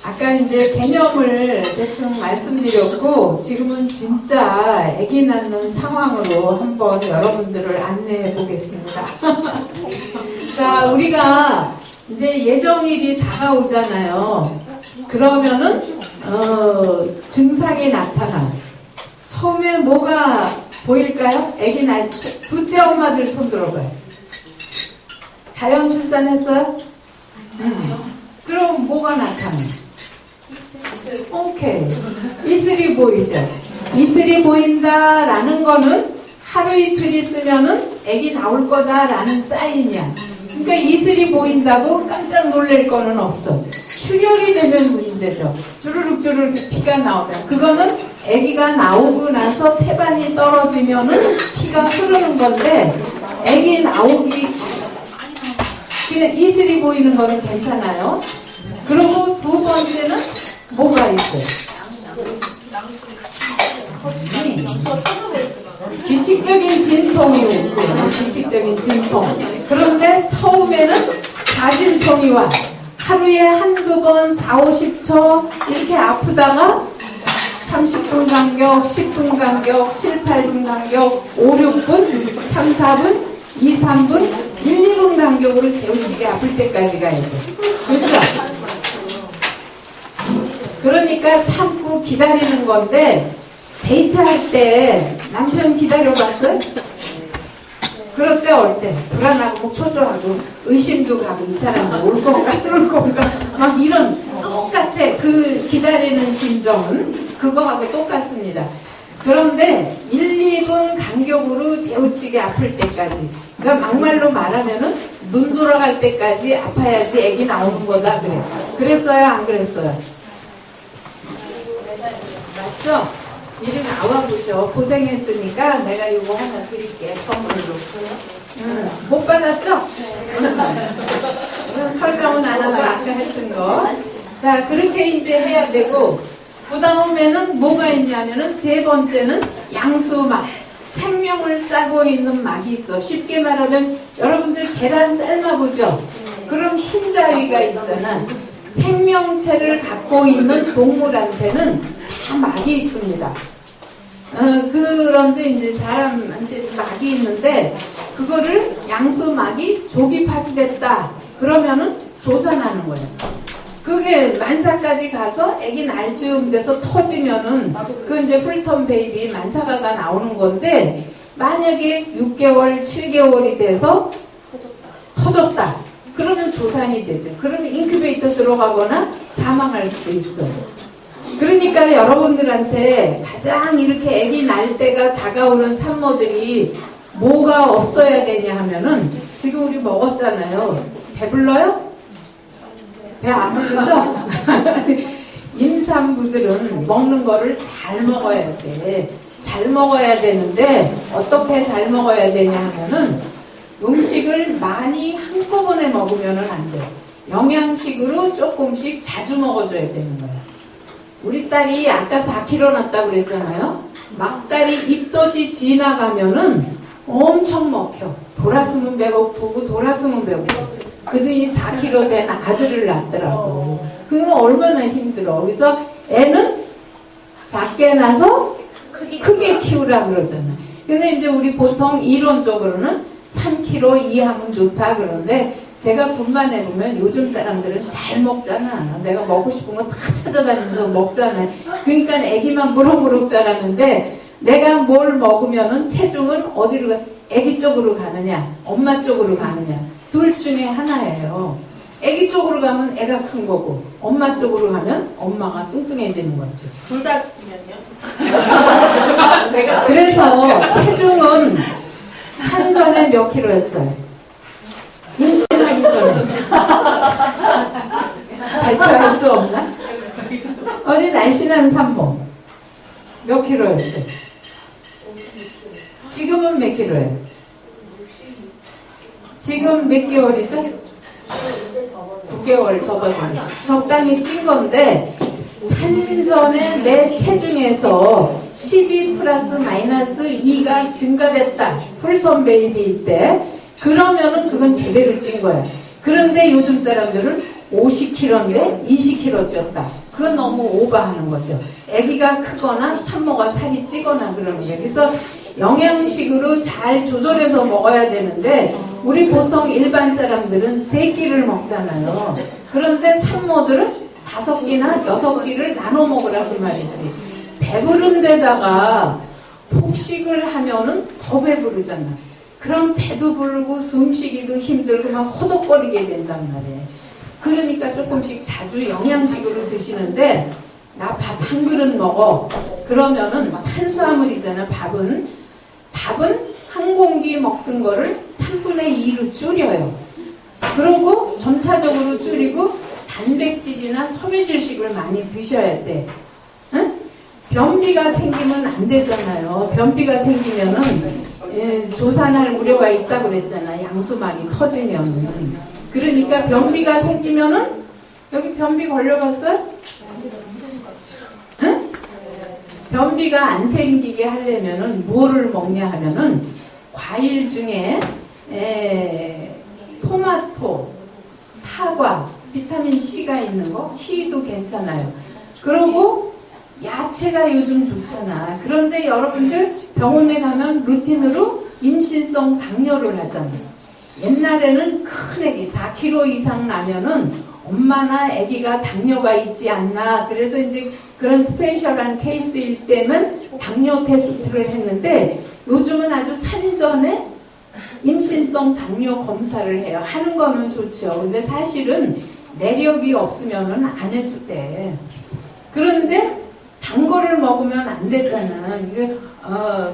아까 이제 개념을 대충 말씀드렸고, 지금은 진짜 아기 낳는 상황으로 한번 여러분들을 안내해 보겠습니다. 자, 우리가 이제 예정일이 다가오잖아요. 그러면은, 증상이 나타나. 처음에 뭐가 보일까요? 아기 낳을 때. 둘째 엄마들 손 들어봐요. 자연 출산했어요? 그럼 뭐가 나타나? 오케이. 이슬이 보이죠? 이슬이 보인다라는 거는 하루 이틀 있으면은 애기 나올 거다라는 사인이야. 그러니까 이슬이 보인다고 깜짝 놀랄 거는 없어. 출혈이 되면 문제죠. 주르륵 주르륵 피가 나오면. 그거는 애기가 나오고 나서 태반이 떨어지면은 피가 흐르는 건데, 애기 나오기, 그냥 이슬이 보이는 거는 괜찮아요. 그리고 두 번째는 뭐가 있어요? 규칙적인 진통이 오죠. 규칙적인 진통. 그런데 처음에는 가진통이 와. 하루에 한두 번 4, 50초 이렇게 아프다가 30분 간격, 10분 간격, 7, 8분 간격, 5, 6분, 3, 4분, 2, 3분, 1, 2분 간격으로 재우치게 아플 때까지 가야 돼. 그렇죠? 그러니까 참고 기다리는 건데, 데이트할 때 남편 기다려봤어요? 그럴 때 올 때 불안하고 초조하고 의심도 가고, 이 사람은 올 건가 올 건가 막 이런 똑같아. 그 기다리는 심정은 그거하고 똑같습니다. 그런데 1, 2분 간격으로 재우치게 아플 때까지, 그러니까 막말로 말하면은 눈 돌아갈 때까지 아파야지 애기 나오는 거다 그래. 그랬어요? 안 그랬어요? 맞죠? 미리 나와보죠. 고생했으니까 내가 이거 하나 드릴게, 선물로. 못 받았죠? 설명은 안 하고 아까 했던 거. 자, 그렇게 이제 해야 되고, 그 다음에는 뭐가 있냐면은, 세 번째는 양수막. 생명을 싸고 있는 막이 있어. 쉽게 말하면, 여러분들 계란 삶아보죠? 그럼 흰자위가 있잖아. 생명체를 갖고 있는 동물한테는 다 막이 있습니다. 그런데 이제 사람한테 막이 있는데, 그거를 양수막이 조기 파수됐다 그러면은 조산하는 거예요. 그게 만사까지 가서 애기 날 즈음 돼서 터지면은 그 이제 풀텀 베이비 만사가가 나오는 건데, 만약에 6개월, 7개월이 돼서 터졌다. 그러면 조산이 되죠. 그러면 인큐베이터 들어가거나 사망할 수도 있어요. 그러니까 여러분들한테 가장 이렇게 애기 날 때가 다가오는 산모들이 뭐가 없어야 되냐 하면은, 지금 우리 먹었잖아요. 배불러요? 배 안 부르죠? 임산부들은 먹는 거를 잘 먹어야 돼. 잘 먹어야 되는데, 어떻게 잘 먹어야 되냐 하면은, 음식을 많이 한꺼번에 먹으면 안 돼. 영양식으로 조금씩 자주 먹어줘야 되는 거야. 우리 딸이 아까 4kg 났다고 그랬잖아요. 막달이 입덧이 지나가면은 엄청 먹혀. 돌았으면 배고프고 돌았으면 배고프고. 그들이 4kg 된 아들을 낳더라고. 그건 얼마나 힘들어. 그래서 애는 작게 나서 크게 키우라 그러잖아. 근데 이제 우리 보통 이론적으로는 3kg 이하면 좋다 그러는데, 제가 분만해보면 요즘 사람들은 잘 먹잖아. 내가 먹고 싶은 거 다 찾아다니면서 먹잖아. 그러니까 애기만 무럭무럭 자라는데, 내가 뭘 먹으면은 체중은 어디로 가? 애기 쪽으로 가느냐, 엄마 쪽으로 가느냐, 둘 중에 하나예요. 애기 쪽으로 가면 애가 큰 거고, 엄마 쪽으로 가면 엄마가 뚱뚱해지는 거지. 둘 다 찌면요? 그래서 체중은 산전에 몇 킬로 했어요? 임신하기 전에. 발표할 수 없나? 어디 날씬한 산모 몇 킬로였어요? 지금은 몇 킬로예요? 지금 몇 개월이죠? 9개월 접어드네. 적당히 찐 건데, 산전에 내 체중에서 12 플러스 마이너스 2가 증가됐다. 풀텀 베이비일 때. 그러면은 그건 제대로 찐 거야. 그런데 요즘 사람들은 50kg인데 20kg 쪘다. 그건 너무 오버하는 거죠. 아기가 크거나 산모가 살이 찌거나 그러는 거예요. 그래서 영양식으로 잘 조절해서 먹어야 되는데 우리 보통 일반 사람들은 3끼를 먹잖아요. 그런데 산모들은 5끼나 6끼를 나눠 먹으라 그 말이지. 배부른 데다가 폭식을 하면은 더 배부르잖아. 그럼 배도 부르고 숨쉬기도 힘들고 막 호덕거리게 된단 말이에요. 그러니까 조금씩 자주 영양식으로 드시는데 나 밥 한 그릇 먹어. 그러면은 탄수화물이잖아. 밥은 한 공기 먹던 거를 3분의 2로 줄여요. 그러고 점차적으로 줄이고 단백질이나 섬유질식을 많이 드셔야 돼. 응? 변비가 생기면 안 되잖아요. 변비가 생기면은 조산할 우려가 있다고 그랬잖아. 양수막이 터지면. 그러니까 변비가 생기면은 여기 변비 걸려봤어요? 응? 변비가 안 생기게 하려면은 뭐를 먹냐 하면은 과일 중에 토마토, 사과, 비타민 C가 있는 거, 키위도 괜찮아요. 그리고 야채가 요즘 좋잖아. 그런데 여러분들 병원에 가면 루틴으로 임신성 당뇨를 하잖아요. 옛날에는 큰 애기 4kg 이상 나면은 엄마나 아기가 당뇨가 있지 않나. 그래서 이제 그런 스페셜한 케이스일 때는 당뇨 테스트를 했는데 요즘은 아주 산전에 임신성 당뇨 검사를 해요. 하는 거는 좋죠. 근데 사실은 내력이 없으면은 안 해도 돼. 그런데 단 거를 먹으면 안 되잖아.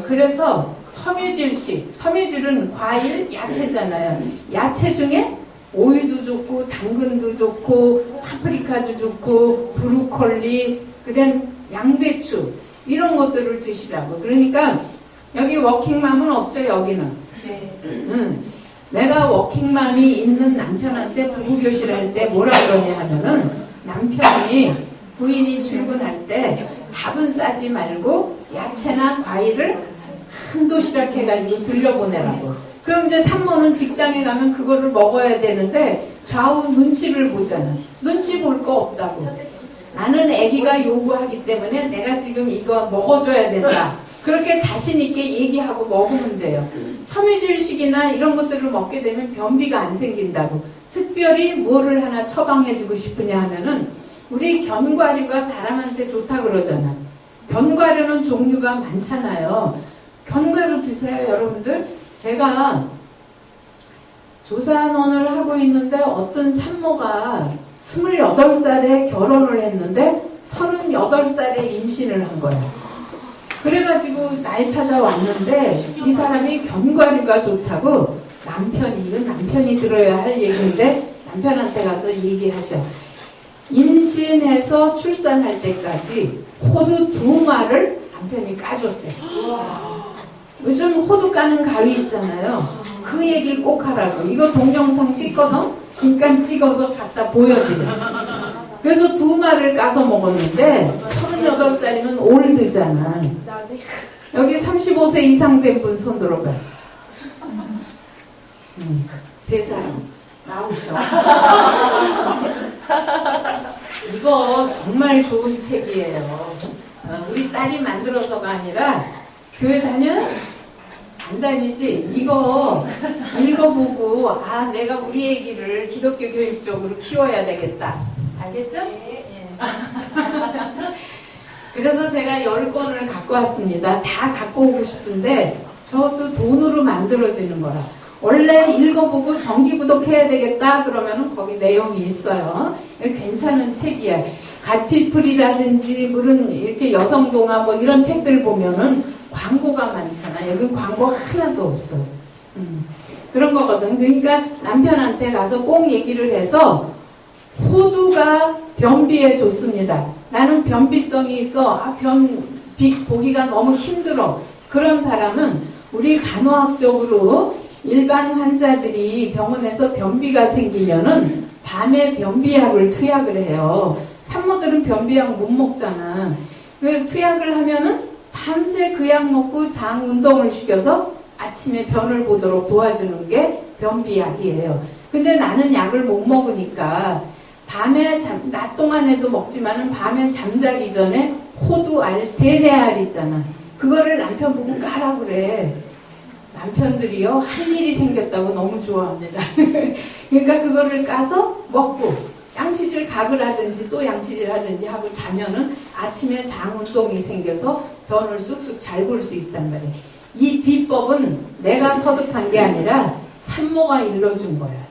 그래서 섬유질식, 섬유질은 과일, 야채잖아요. 야채 중에 오이도 좋고 당근도 좋고 파프리카도 좋고 브로콜리, 그다음 양배추 이런 것들을 드시라고. 그러니까 여기 워킹맘은 없죠. 여기는. 네. 내가 워킹맘이 있는 남편한테 부부교실 할 때 뭐라 그러냐 하면은 남편이 부인이 출근할 때 밥은 싸지 말고 야채나 과일을 한 도시락 해가지고 들려보내라고. 그럼 이제 산모는 직장에 가면 그거를 먹어야 되는데 좌우 눈치를 보잖아. 눈치 볼 거 없다고. 나는 아기가 요구하기 때문에 내가 지금 이거 먹어줘야 된다. 그렇게 자신 있게 얘기하고 먹으면 돼요. 섬유질식이나 이런 것들을 먹게 되면 변비가 안 생긴다고. 특별히 뭐를 하나 처방해주고 싶으냐 하면은 우리 견과류가 사람한테 좋다 그러잖아. 견과류는 종류가 많잖아요. 견과류 드세요, 여러분들. 제가 조산원을 하고 있는데 어떤 산모가 28살에 결혼을 했는데 38살에 임신을 한 거야. 그래가지고 날 찾아왔는데 이 사람이 견과류가 좋다고 이건 남편이 들어야 할 얘기인데 남편한테 가서 얘기하셔. 임신해서 출산할 때까지 호두 2마를 남편이 까줬대. 요즘 호두 까는 가위 있잖아요. 그 얘기를 꼭 하라고. 이거 동영상 찍거든? 그러니까 찍어서 갖다 보여드려. 그래서 2마를 까서 먹었는데 38살이면 올드잖아. 여기 35세 이상 된 분 손 들어봐. 세 사람 나오죠. 이거 정말 좋은 책이에요. 우리 딸이 만들어서가 아니라 교회 다녀? 안 다니지? 이거 읽어보고 내가 우리 애기를 기독교 교육적으로 키워야 되겠다. 알겠죠? 그래서 제가 10권을 갖고 왔습니다. 다 갖고 오고 싶은데 저것도 돈으로 만들어지는 거라. 원래 읽어보고 정기구독해야 되겠다 그러면은 거기 내용이 있어요. 괜찮은 책이야. 갓피플이라든지 무슨 이렇게 여성동화 뭐 이런 책들 보면은 광고가 많잖아. 여기 광고 하나도 없어. 그런 거거든. 그러니까 남편한테 가서 꼭 얘기를 해서 호두가 변비에 좋습니다. 나는 변비성이 있어. 변비 보기가 너무 힘들어. 그런 사람은 우리 간호학적으로 일반 환자들이 병원에서 변비가 생기면은 밤에 변비약을 투약을 해요. 산모들은 변비약 못 먹잖아. 그 투약을 하면은 밤새 그 약 먹고 장 운동을 시켜서 아침에 변을 보도록 도와주는 게 변비약이에요. 근데 나는 약을 못 먹으니까 밤에 낮 동안에도 먹지만은 밤에 잠자기 전에 호두알, 세세알 있잖아. 그거를 남편 보고 까라 그래. 남편들이요, 할 일이 생겼다고 너무 좋아합니다. 그러니까 그거를 까서 먹고, 양치질 각을 하든지 또 양치질 하든지 하고 자면은 아침에 장 운동이 생겨서 변을 쑥쑥 잘 볼 수 있단 말이에요. 이 비법은 내가 터득한 게 아니라 산모가 일러준 거야.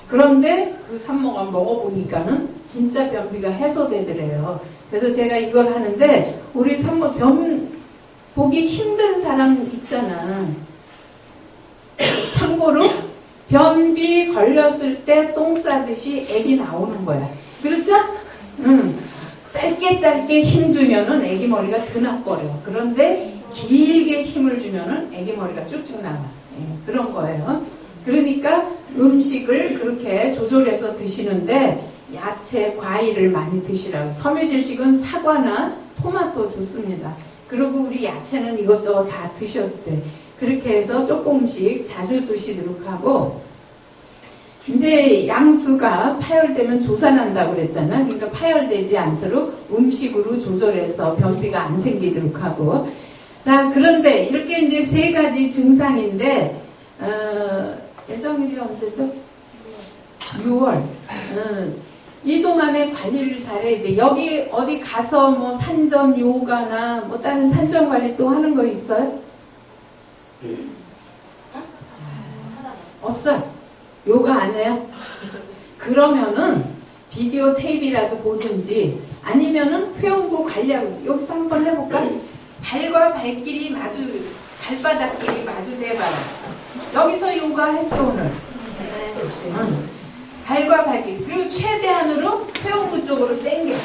그런데 그 산모가 먹어보니까는 진짜 변비가 해소되더래요. 그래서 제가 이걸 하는데, 우리 산모 변 보기 힘든 사람 있잖아. 참고로 변비 걸렸을 때 똥 싸듯이 애기 나오는 거야. 그렇죠? 응. 짧게 힘 주면은 애기 머리가 드나버려. 그런데 길게 힘을 주면은 애기 머리가 쭉쭉 나와. 그런 거예요. 그러니까 음식을 그렇게 조절해서 드시는데 야채, 과일을 많이 드시라고. 섬유질식은 사과나 토마토 좋습니다. 그리고 우리 야채는 이것저것 다 드셔도 돼. 그렇게 해서 조금씩 자주 드시도록 하고, 이제 양수가 파열되면 조산한다고 그랬잖아. 그러니까 파열되지 않도록 음식으로 조절해서 변비가 안 생기도록 하고. 자, 그런데 이렇게 이제 세 가지 증상인데, 예정일이 언제죠? 6월. 이 동안에 관리를 잘해야 돼. 여기 어디 가서 뭐 산전 요가나 뭐 다른 산전 관리 또 하는 거 있어요? 없어. 요가 안 해요? 그러면은 비디오 테이프라도 보든지 아니면은 회원부 관리하고 여기서 한번 해볼까? 발과 발길이 마주, 발바닥끼리 마주대봐요. 여기서 요가 했죠 오늘? 발과 발길. 그리고 최대한으로 회원부 쪽으로 당겨.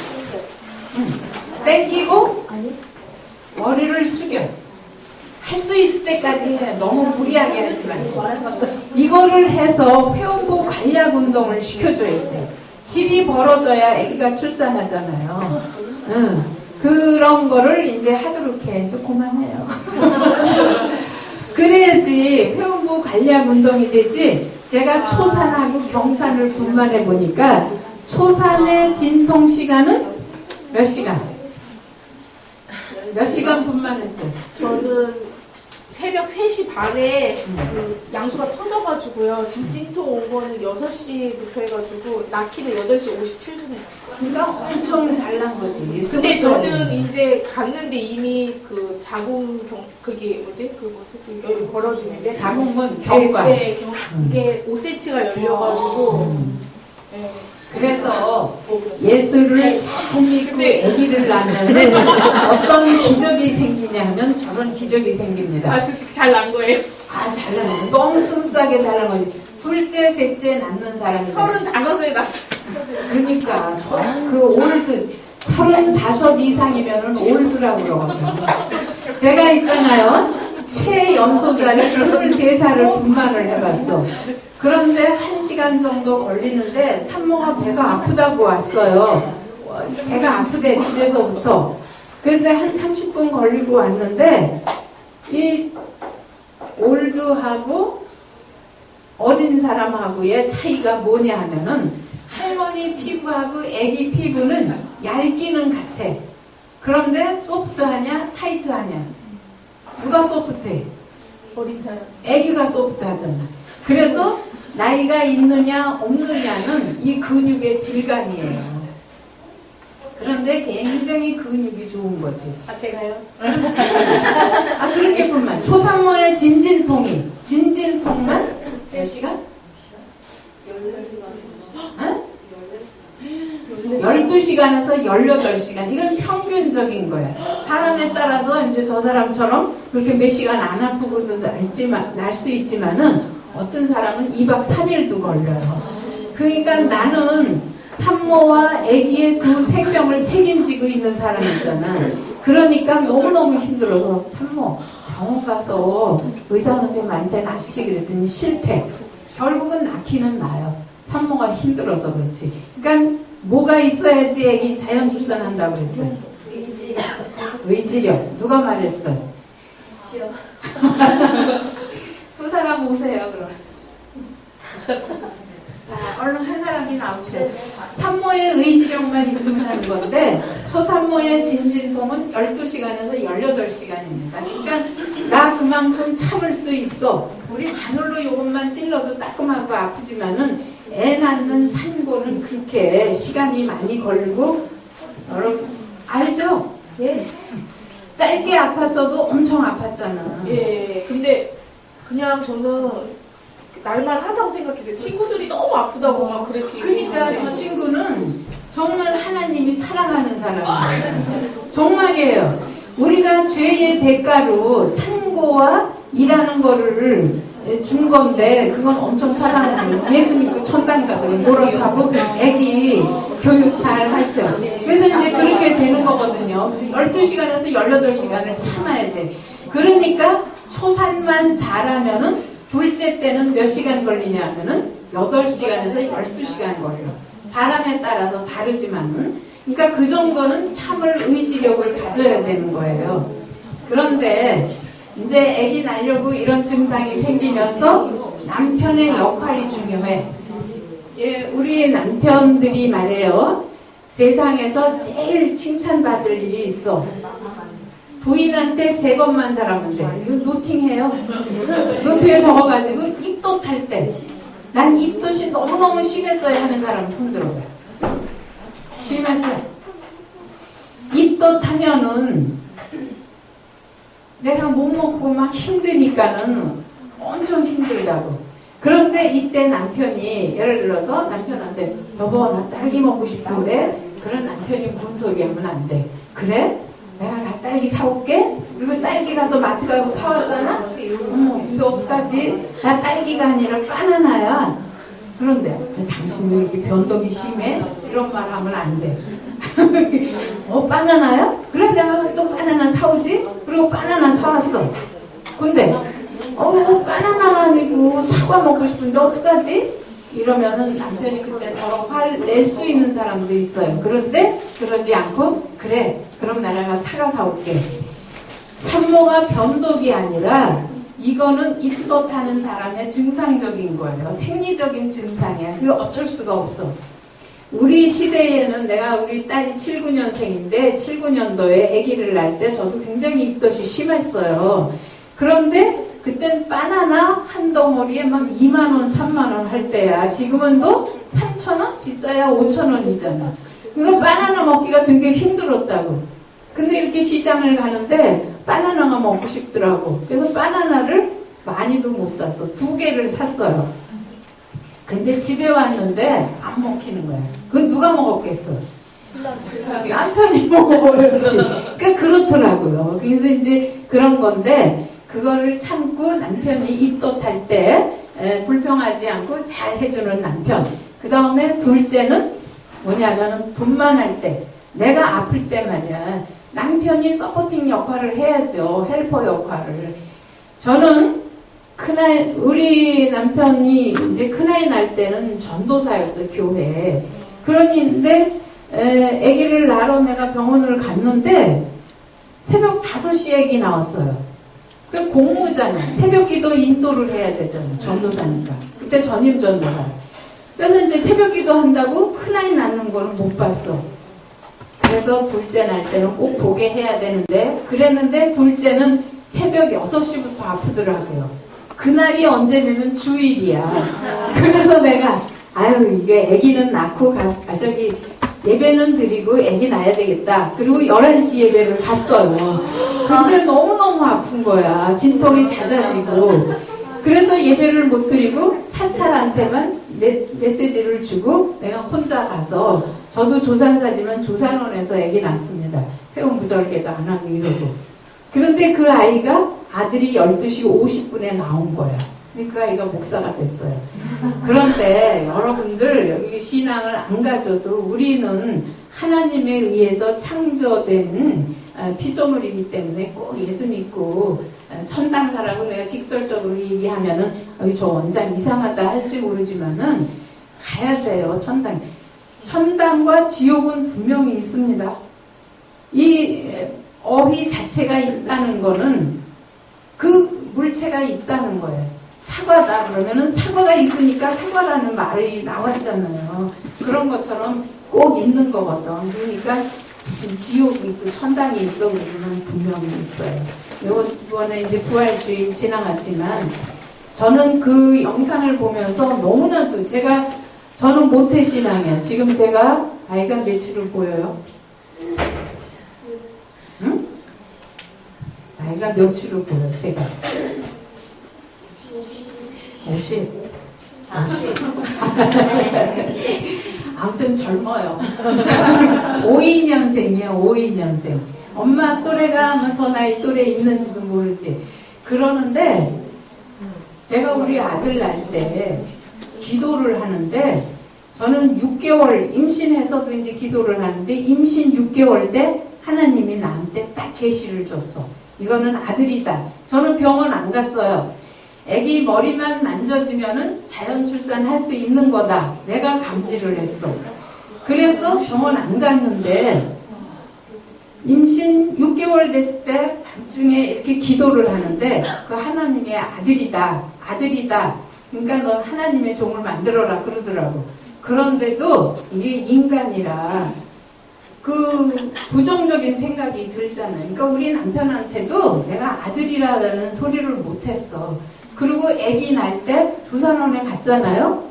당기고 머리를 숙여. 할 수 있을 때까지 해. 너무 무리하게 하지 마시고. 이거를 해서 회원부 관리학 운동을 시켜줘야 돼. 질이 벌어져야 아기가 출산하잖아요. 그런 거를 이제 하도록 해. 좀 그만해요. 그래야지 회원부 관리학 운동이 되지. 제가 초산하고 경산을 분만해 보니까 초산의 진통 시간은 몇 시간? 몇 시간 분만했어요? 저는 새벽 3시 반에 그 양수가 터져가지고요. 진통통 온 거는 6시부터 해가지고 낳기는 8시 57분에. 그러니까 엄청 잘난 거지. 근데 저는 이제 갔는데 이미 그 그게 뭐지? 여기 벌어지는데. 자궁은 경과. 네, 이게 5cm가 열려가지고. 네. 그래서 예수를 잘 믿고 아기를 낳으면 어떤 기적이 생기냐 하면 저런 기적이 생깁니다. 아, 잘 난 거예요? 아, 잘 난 거예요. 너무 스무스하게 잘 난 거지. 둘째, 셋째 낳는 사람이 35세 났어요. 그러니까 그 올드 35 이상이면은 올드라고 그러거든요. 제가 있잖아요. 최연소자를 23살을 분만을 해봤어. 그런데 1시간 정도 걸리는데 산모가 배가 아프다고 왔어요. 배가 아프대 집에서부터. 그런데 한 30분 걸리고 왔는데 이 올드하고 어린 사람하고의 차이가 뭐냐 하면은 할머니 피부하고 아기 피부는 얇기는 같아. 그런데 소프트하냐 타이트하냐? 누가 소프트해? 어린 사람. 아기가 소프트하잖아. 그래서 나이가 있느냐 없느냐는 이 근육의 질감이에요. 그런데 굉장히 근육이 좋은 거지. 아, 제가요? 아, 그렇게뿐만. 초산모의 진진통만 몇 시간? 12시간에서 18시간. 이건 평균적인 거야. 사람에 따라서 이제 저 사람처럼 그렇게 몇 시간 안 아프고도 날 수 있지만은 어떤 사람은 2박 3일도 걸려요. 그러니까 나는 산모와 아기의 두 생명을 책임지고 있는 사람이잖아. 그러니까 너무너무 힘들어서 산모 병원 가서 의사 선생님한테 낳으시기 그랬더니 실패. 결국은 낳기는 나요. 산모가 힘들어서 그렇지. 그러니까 뭐가 있어야지 아기 자연 출산한다고 그랬어요? 의지력. 누가 말했어? 싫어. 두 사람 오세요 그럼. 자, 얼른 한 사람이 나오셔. 산모의 의지력만 있으면 하는 건데, 초산모의 진진통은 12시간에서 18시간입니다. 그러니까, 나 그만큼 참을 수 있어. 우리 바늘로 요것만 찔러도 따끔하고 아프지만은, 애 낳는 산고는 그렇게 시간이 많이 걸리고, 여러분, 알죠? 예. 짧게 아팠어도 엄청 아팠잖아. 예. 근데 그냥 저는 날만 하다고 생각했어요. 친구들이 너무 아프다고 막 그랬기 그러니까 저 친구는 정말 하나님이 사랑하는 사람이에요. 정말이에요. 우리가 죄의 대가로 산고와 일하는 거를 준 건데 그건 엄청 사랑하는 예수 믿고 천당 가고 노력하고 애기 교육 잘 하죠. 그래서 이제 그렇게 되는 거거든요. 12시간에서 18시간을 참아야 돼. 그러니까 초산만 잘하면은 둘째 때는 몇 시간 걸리냐 하면은 8시간에서 12시간 걸려. 사람에 따라서 다르지만은 그러니까 그 정도는 참을 의지력을 가져야 되는 거예요. 그런데 이제 아기 낳으려고 이런 증상이 생기면서 남편의 역할이 중요해. 예, 우리 남편들이 말해요. 세상에서 제일 칭찬받을 일이 있어. 부인한테 3번만 잘하면 돼. 이거 노팅해요. 노트에 적어가지고 입덧 할 때. 난 입덧이 너무너무 심했어야 하는 사람 손 들어봐요. 심했어요. 입덧 하면은 내가 못 먹고 막 힘드니까는 엄청 힘들다고. 그런데 이때 남편이 예를 들어서 남편한테 여보 나 딸기 먹고 싶은데 그런 남편이 군소리 하면 안 돼. 그래? 내가 나 딸기 사올게? 그리고 딸기 가서 마트 가고 사왔잖아? 이거 어떡하지? 나 딸기가 아니라 바나나야. 그런데 당신이 이렇게 변덕이 심해? 이런 말 하면 안 돼. 바나나야? 그래 내가 또 바나나 사오지? 그리고 바나나 사왔어. 근데 바나나가 아니고 사과 먹고 싶은데 어떡하지? 이러면은 남편이 그때 더러 화를 낼 수 있는 사람도 있어요. 그런데 그러지 않고 그래 그럼 내가 사과 사올게. 산모가 변덕이 아니라 이거는 입덧하는 사람의 증상적인 거예요. 생리적인 증상이야. 그거 어쩔 수가 없어. 우리 시대에는 내가 우리 딸이 79년생인데 79년도에 아기를 낳을 때 저도 굉장히 입덧이 심했어요. 그런데 그땐 바나나 한 덩어리에 막 2만원, 3만원 할 때야. 지금은 또 3,000원? 비싸야 5,000원이잖아. 그러니까 바나나 먹기가 되게 힘들었다고. 근데 이렇게 시장을 가는데 바나나가 먹고 싶더라고. 그래서 바나나를 많이도 못 샀어. 2개를 샀어요. 근데 집에 왔는데 안 먹히는 거야. 그건 누가 먹었겠어? 남편이 먹어버렸지. 그러니까 그렇더라고요. 그래서 이제 그런 건데 그거를 참고 남편이 입덧할 때 불평하지 않고 잘 해주는 남편. 그 다음에 둘째는 뭐냐면 분만할 때 내가 아플 때 말이야 남편이 서포팅 역할을 해야죠. 헬퍼 역할을. 저는 큰아이 우리 남편이 이제 큰아이 날 때는 전도사였어요. 교회에. 그런데 아기를 낳으러 내가 병원을 갔는데 새벽 5시에 아기 나왔어요. 그 공무잖아. 새벽 기도 인도를 해야 되잖아. 전도사니까. 그때 전임 전도사. 그래서 이제 새벽 기도 한다고 큰아이 낳는 거는 못 봤어. 그래서 둘째 날 때는 꼭 보게 해야 되는데 그랬는데 둘째는 새벽 6시부터 아프더라고요. 그날이 언제냐면 주일이야. 그래서 내가 아유 이게 아기는 낳고 저기 예배는 드리고 애기 낳아야 되겠다. 그리고 11시 예배를 갔어요. 근데 너무너무 아픈 거야. 진통이 잦아지고. 그래서 예배를 못 드리고 사찰한테만 메시지를 주고 내가 혼자 가서 저도 조산사지만 조산원에서 애기 낳습니다. 회원부절개도 안 하고 이러고. 그런데 그 아이가 아들이 12시 50분에 나온 거야. 근데 그 아이가 목사가 됐어요. 그런데 여러분들 여기 신앙을 안 가져도 우리는 하나님에 의해서 창조된 피조물이기 때문에 꼭 예수 믿고 천당 가라고 내가 직설적으로 얘기하면은 저 원장 이상하다 할지 모르지만은 가야 돼요. 천당. 천당과 지옥은 분명히 있습니다. 이 어휘 자체가 있다는 거는 그 물체가 있다는 거예요. 사과다 그러면은 사과가 있으니까 사과라는 말이 나왔잖아요. 그런 것처럼 꼭 있는 거거든. 그러니까 무슨 지옥이 있고 천당이 있어 그러면 분명히 있어요. 이번에 이제 부활주일 지나갔지만 저는 그 영상을 보면서 너무나도 저는 모태신앙이야. 지금 제가 아이가 며칠을 보여요? 응? 아이가 며칠을 보여 제가? 50. 아무튼 젊어요. 52년생이에요. 52년생. 엄마 또래가 뭐 저 나이 또래 있는지도 모르지. 그러는데 제가 우리 아들 낳을 때 기도를 하는데 저는 6개월 임신해서도 이제 기도를 하는데 임신 6개월 때 하나님이 나한테 딱 계시를 줬어. 이거는 아들이다. 저는 병원 안 갔어요. 아기 머리만 만져주면은 자연 출산할 수 있는 거다. 내가 감지를 했어. 그래서 병원 안 갔는데 임신 6개월 됐을 때 밤중에 이렇게 기도를 하는데 그 하나님의 아들이다. 아들이다. 그러니까 넌 하나님의 종을 만들어라 그러더라고. 그런데도 이게 인간이라 그 부정적인 생각이 들잖아요. 그러니까 우리 남편한테도 내가 아들이라는 소리를 못했어. 그리고 아기 날 때 조산원에 갔잖아요.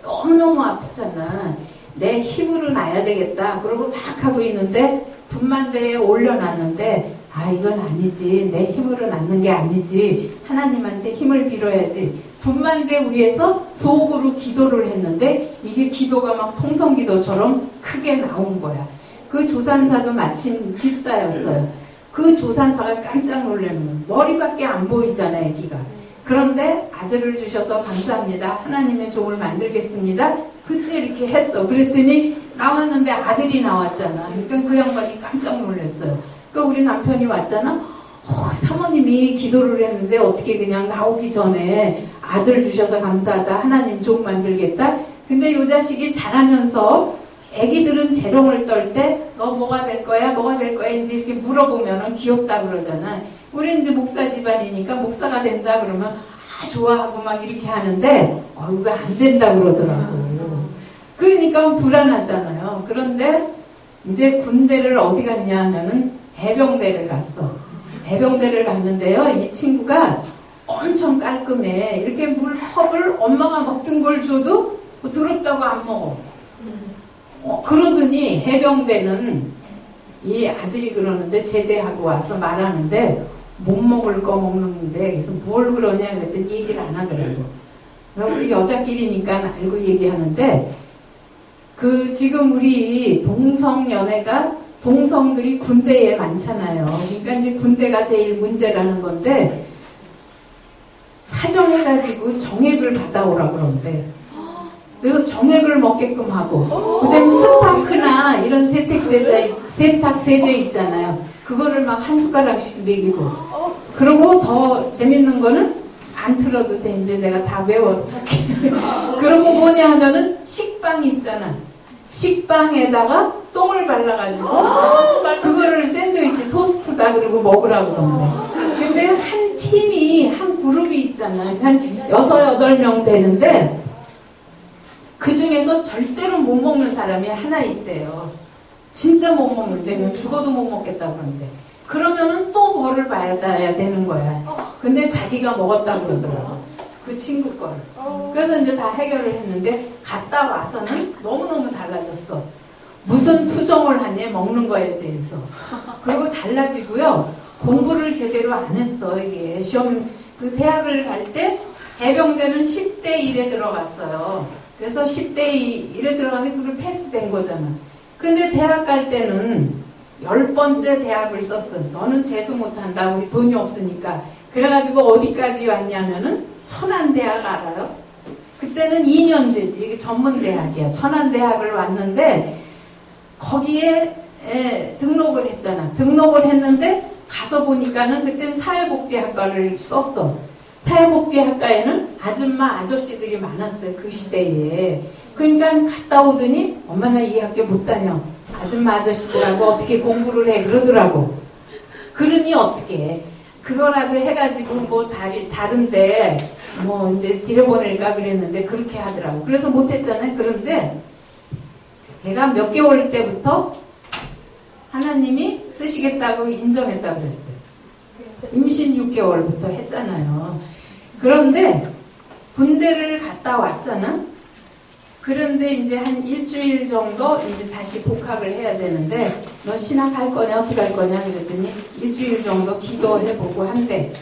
너무너무 아프잖아. 내 힘으로 낳아야 되겠다. 그러고 막 하고 있는데 분만대에 올려놨는데 아 이건 아니지. 내 힘으로 낳는 게 아니지. 하나님한테 힘을 빌어야지. 분만대 위에서 속으로 기도를 했는데 이게 기도가 막 통성기도처럼 크게 나온 거야. 그 조산사도 마침 집사였어요. 그 조산사가 깜짝 놀라면 머리밖에 안 보이잖아요, 애기가. 그런데 아들을 주셔서 감사합니다. 하나님의 종을 만들겠습니다. 그때 이렇게 했어. 그랬더니 나왔는데 아들이 나왔잖아. 그러니까 그 양반이 깜짝 놀랐어요. 그러니까 우리 남편이 왔잖아. 사모님이 기도를 했는데 어떻게 그냥 나오기 전에 아들 주셔서 감사하다. 하나님 종 만들겠다. 근데 이 자식이 자라면서 애기들은 재롱을 떨 때 너 뭐가 될 거야? 뭐가 될 거야? 이제 이렇게 물어보면은 귀엽다 그러잖아. 우리 이제 목사 집안이니까 목사가 된다 그러면 아 좋아하고 막 이렇게 하는데 이거 안 된다 그러더라고. 그러니까 불안하잖아요. 그런데 이제 군대를 어디 갔냐 하면은 해병대를 갔어. 해병대를 갔는데요. 이 친구가 엄청 깔끔해. 이렇게 물컵을 엄마가 먹던 걸 줘도 더럽다고 안 먹어. 그러더니 해병대는 이 아들이 그러는데 제대하고 와서 말하는데 못 먹을 거 먹는데 그래서 뭘 그러냐 그랬더니 얘기를 안 하더라고. 우리 여자끼리니까 알고 얘기하는데 그 지금 우리 동성연애가 동성들이 군대에 많잖아요. 그러니까 이제 군대가 제일 문제라는 건데 사정해가지고 정액을 받아오라 그러는데 그래서 정액을 먹게끔 하고 그다음에 스파크나 이런 세탁세제 있잖아요. 그거를 막 한 숟가락씩 먹이고 그리고 더 재밌는 거는 안 틀어도 돼. 이제 내가 다 외워서 그러고 뭐냐 하면은 식빵 있잖아. 식빵에다가 똥을 발라가지고 그거를 샌드위치 토스트다 그러고 먹으라고 그러는데 근데 한 팀이 한 그룹이 있잖아. 한 6, 8명 되는데 그 중에서 절대로 못 먹는 사람이 하나 있대요. 진짜 못 먹는데 죽어도 못 먹겠다 그러는데 그러면은 또 벌을 받아야 되는 거야. 근데 자기가 먹었다고 그러더라고. 그 친구 거를. 그래서 이제 다 해결을 했는데 갔다 와서는 너무너무 달라졌어. 무슨 투정을 하냐 먹는 거에 대해서. 그리고 달라지고요. 공부를 제대로 안 했어. 이게 시험 그 대학을 갈 때 해병대는 10대 1에 들어갔어요. 그래서 10대 1에 들어갔는데 그걸 패스된 거잖아. 근데 대학 갈 때는 10번째 대학을 썼어. 너는 재수 못한다. 우리 돈이 없으니까. 그래가지고 어디까지 왔냐면은 천안대학 알아요? 그때는 2년제지. 이게 전문대학이야. 천안대학을 왔는데 거기에 등록을 했잖아. 등록을 했는데 가서 보니까는 그때는 사회복지학과를 썼어. 사회복지학과에는 아줌마 아저씨들이 많았어요. 그 시대에. 그러니까 갔다 오더니 엄마 나 이 학교 못 다녀. 아줌마 아저씨들하고 어떻게 공부를 해 그러더라고. 그러니 어떻게 해. 그거라도 해가지고 뭐 다른데 뭐 이제 들여보낼까 그랬는데 그렇게 하더라고. 그래서 못했잖아요. 그런데 걔가 몇 개월 때부터 하나님이 쓰시겠다고 인정했다고 그랬어요. 임신 6개월부터 했잖아요. 그런데 군대를 갔다 왔잖아. 그런데 이제 한 일주일 정도 이제 다시 복학을 해야 되는데 너 신학할 거냐 어떻게 할 거냐 그랬더니 일주일 정도 기도해보고 한대.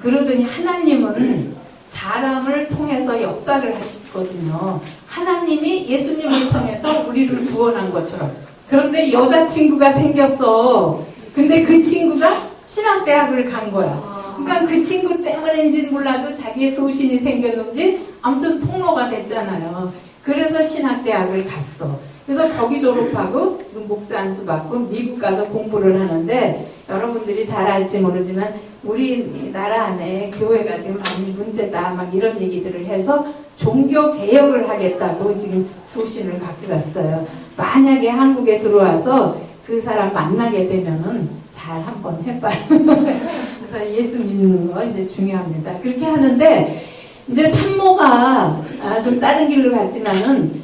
그러더니 하나님은 사람을 통해서 역사를 하시거든요. 하나님이 예수님을 통해서 우리를 구원한 것처럼. 그런데 여자친구가 생겼어. 근데 그 친구가 신학대학을 간 거야. 그러니까 그 친구 때문인지는 몰라도 자기의 소신이 생겼는지 아무튼 통로가 됐잖아요. 그래서 신학대학을 갔어. 그래서 거기 졸업하고 목사 안수 받고 미국 가서 공부를 하는데 여러분들이 잘 알지 모르지만 우리나라 안에 교회가 지금 많이 문제다 막 이런 얘기들을 해서 종교 개혁을 하겠다고 지금 소신을 갖고 갔어요. 만약에 한국에 들어와서 그 사람 만나게 되면은 잘 한번 해봐요. 그래서 예수 믿는 거 이제 중요합니다. 그렇게 하는데 이제 산모가 좀 다른 길로 갔지만은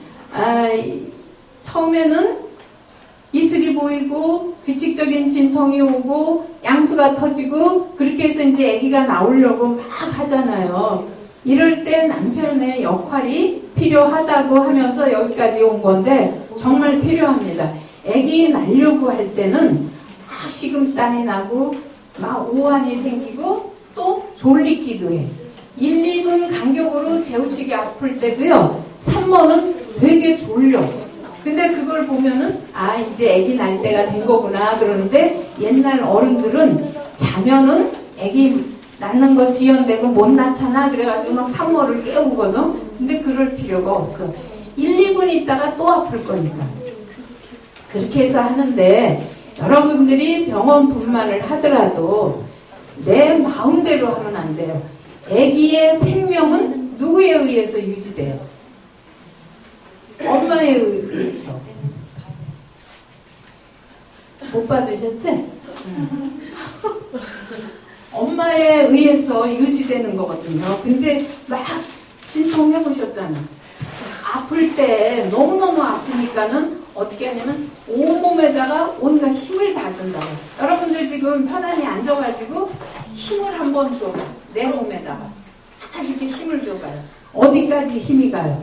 처음에는 이슬이 보이고 규칙적인 진통이 오고 양수가 터지고 그렇게 해서 이제 아기가 나오려고 막 하잖아요. 이럴 때 남편의 역할이 필요하다고 하면서 여기까지 온 건데 정말 필요합니다. 아기 낳으려고 할 때는 막 식은땀이 나고 막 오한이 생기고 또 졸리기도 해. 1, 2분 간격으로 재우치게 아플 때도요. 산모는 되게 졸려. 근데 그걸 보면은 이제 아기 날 때가 된 거구나 그러는데 옛날 어른들은 자면은 아기 낳는 거 지연되고 못 낳잖아. 그래가지고 막 산모를 깨우거든. 근데 그럴 필요가 없어. 1, 2분 있다가 또 아플 거니까. 그렇게 해서 하는데 여러분들이 병원 분만을 하더라도 내 마음대로 하면 안 돼요. 아기의 생명은 누구에 의해서 유지돼요? 엄마에 의해서. 못 받으셨지? 엄마에 의해서 유지되는 거거든요. 근데 막 진통해보셨잖아. 아플 때 너무너무 아프니까는 어떻게 하냐면 온몸에다가 온갖 힘을 다 준다고. 여러분들 지금 편안히 앉아가지고 힘을 한번 줘봐. 내 몸에다가 이렇게 힘을 줘봐요. 어디까지 힘이 가요?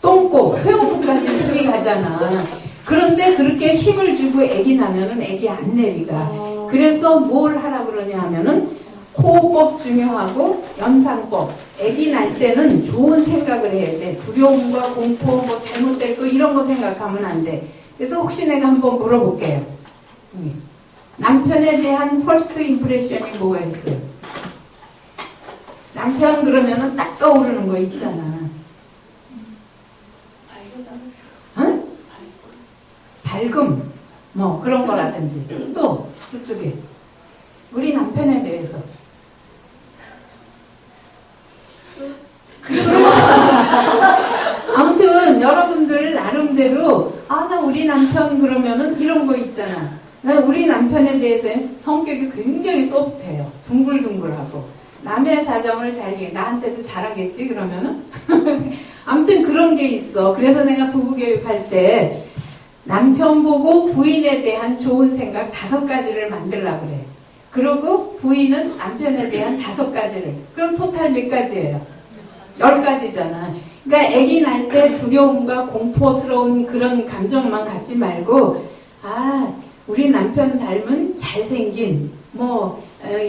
똥꼬, 회오부까지 힘이 가잖아. 그런데 그렇게 힘을 주고 아기 나면은 아기 안 내리가. 그래서 뭘 하라 그러냐 하면은 호흡법 중요하고 연상법. 아기 날 때는 좋은 생각을 해야 돼. 두려움과 공포, 뭐 잘못될 거 이런 거 생각하면 안 돼. 그래서 혹시 내가 한번 물어볼게요. 남편에 대한 퍼스트 임프레션이 뭐가 있어요? 남편 그러면은 딱 떠오르는 거 있잖아. 응? 밝음, 뭐 그런 거라든지. 또 그쪽에 우리 남편에 대해서. 아무튼 여러분들 나름대로 나 우리 남편 그러면은 이런 거 있잖아. 나 우리 남편에 대해서 성격이 굉장히 소프트해요. 둥글둥글하고 남의 사정을 잘 이해. 나한테도 잘하겠지 그러면은. 아무튼 그런 게 있어. 그래서 내가 부부교육할 때 남편 보고 부인에 대한 좋은 생각 5가지를 만들려고 그래. 그리고 부인은 남편에 대한 5가지를. 그럼 토탈 몇 가지예요? 10가지잖아. 그러니까 아기 날 때 두려움과 공포스러운 그런 감정만 갖지 말고 우리 남편 닮은 잘생긴 뭐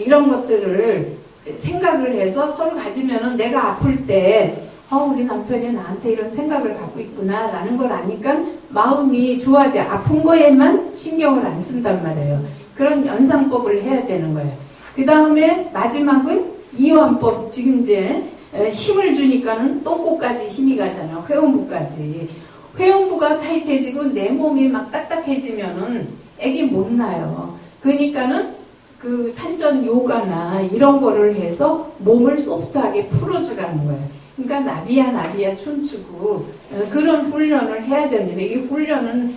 이런 것들을 생각을 해서 서로 가지면은 내가 아플 때 우리 남편이 나한테 이런 생각을 갖고 있구나 라는 걸 아니까 마음이 좋아져. 아픈 거에만 신경을 안 쓴단 말이에요. 그런 연상법을 해야 되는 거예요. 그 다음에 마지막은 이완법. 지금 이제 힘을 주니까는 똥꼬까지 힘이 가잖아. 회음부까지. 회음부가 타이트해지고 내 몸이 막 딱딱해지면은 애기 못 나요. 그러니까는 그 산전 요가나 이런 거를 해서 몸을 소프트하게 풀어주라는 거예요. 그러니까 나비야 춤추고 그런 훈련을 해야 됩니다. 이 훈련은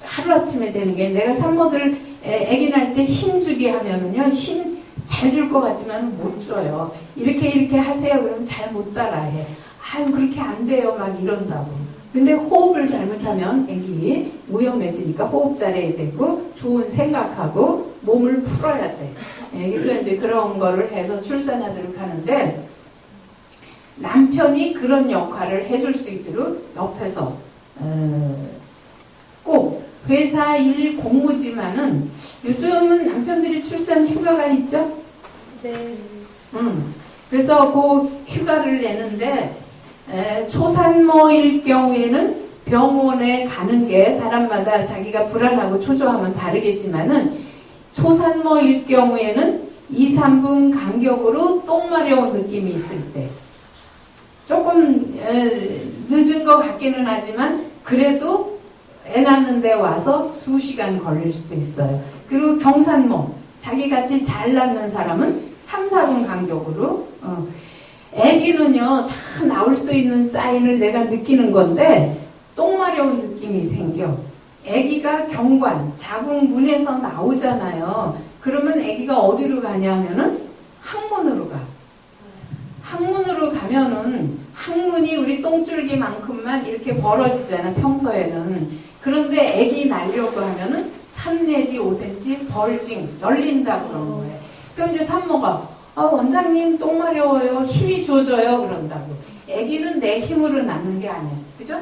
하루아침에 되는 게 내가 산모들 아기 날 때 힘주게 하면은요 힘 잘 줄 것 같지만 못 줘요. 이렇게 하세요. 그러면 잘 못 따라해. 아유, 그렇게 안 돼요. 막 이런다고. 근데 호흡을 잘못하면 애기 위험해지니까 호흡 잘해야 되고, 좋은 생각하고, 몸을 풀어야 돼. 그래서 이제 그런 거를 해서 출산하도록 하는데, 남편이 그런 역할을 해줄 수 있도록 옆에서, 꼭 회사 일 공무지만은 요즘은 남편들이 출산 휴가가 있죠? 네. 그래서 그 휴가를 내는데 초산모일 경우에는 병원에 가는 게 사람마다 자기가 불안하고 초조하면 다르겠지만은 초산모일 경우에는 2, 3분 간격으로 똥 마려운 느낌이 있을 때 조금 늦은 것 같기는 하지만 그래도 애 낳는데 와서 수시간 걸릴 수도 있어요. 그리고 경산모, 자기같이 잘 낳는 사람은 3, 4분 간격으로 애기는요 다 나올 수 있는 사인을 내가 느끼는 건데 똥 마려운 느낌이 생겨. 애기가 경관, 자궁 문에서 나오잖아요. 그러면 애기가 어디로 가냐면은 항문으로 가. 항문으로 가면은 항문이 우리 똥줄기만큼만 이렇게 벌어지잖아 평소에는. 그런데 애기 낳으려고 하면은 3 내지 5cm 벌징 열린다고 그러는 거예요. 그럼 이제 산모가 원장님 똥 마려워요. 힘이 줘줘요. 그런다고. 애기는 내 힘으로 낳는 게 아니야. 그죠?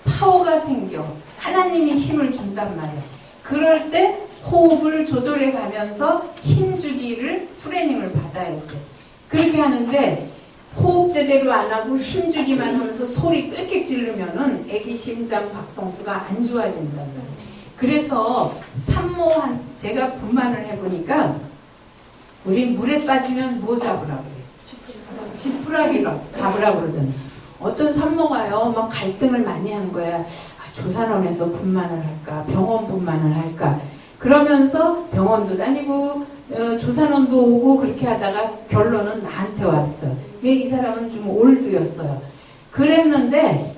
파워가 생겨. 하나님이 힘을 준단 말이야. 그럴 때 호흡을 조절해 가면서 힘주기를 트레이닝을 받아야 돼. 그렇게 하는데 호흡 제대로 안 하고 힘주기만 하면서 소리 꽥꽥 지르면은 애기 심장 박동수가 안 좋아진단 말이에요. 그래서 산모한 제가 분만을 해보니까 우리 물에 빠지면 뭐 잡으라 그래? 지푸라기로 잡으라 그러잖아요. 어떤 산모가요 막 갈등을 많이 한 거야. 조산원에서 분만을 할까 병원 분만을 할까 그러면서 병원도 다니고 조산원도 오고 그렇게 하다가 결론은 나한테 왔어. 왜 이 사람은 좀 올드였어요. 그랬는데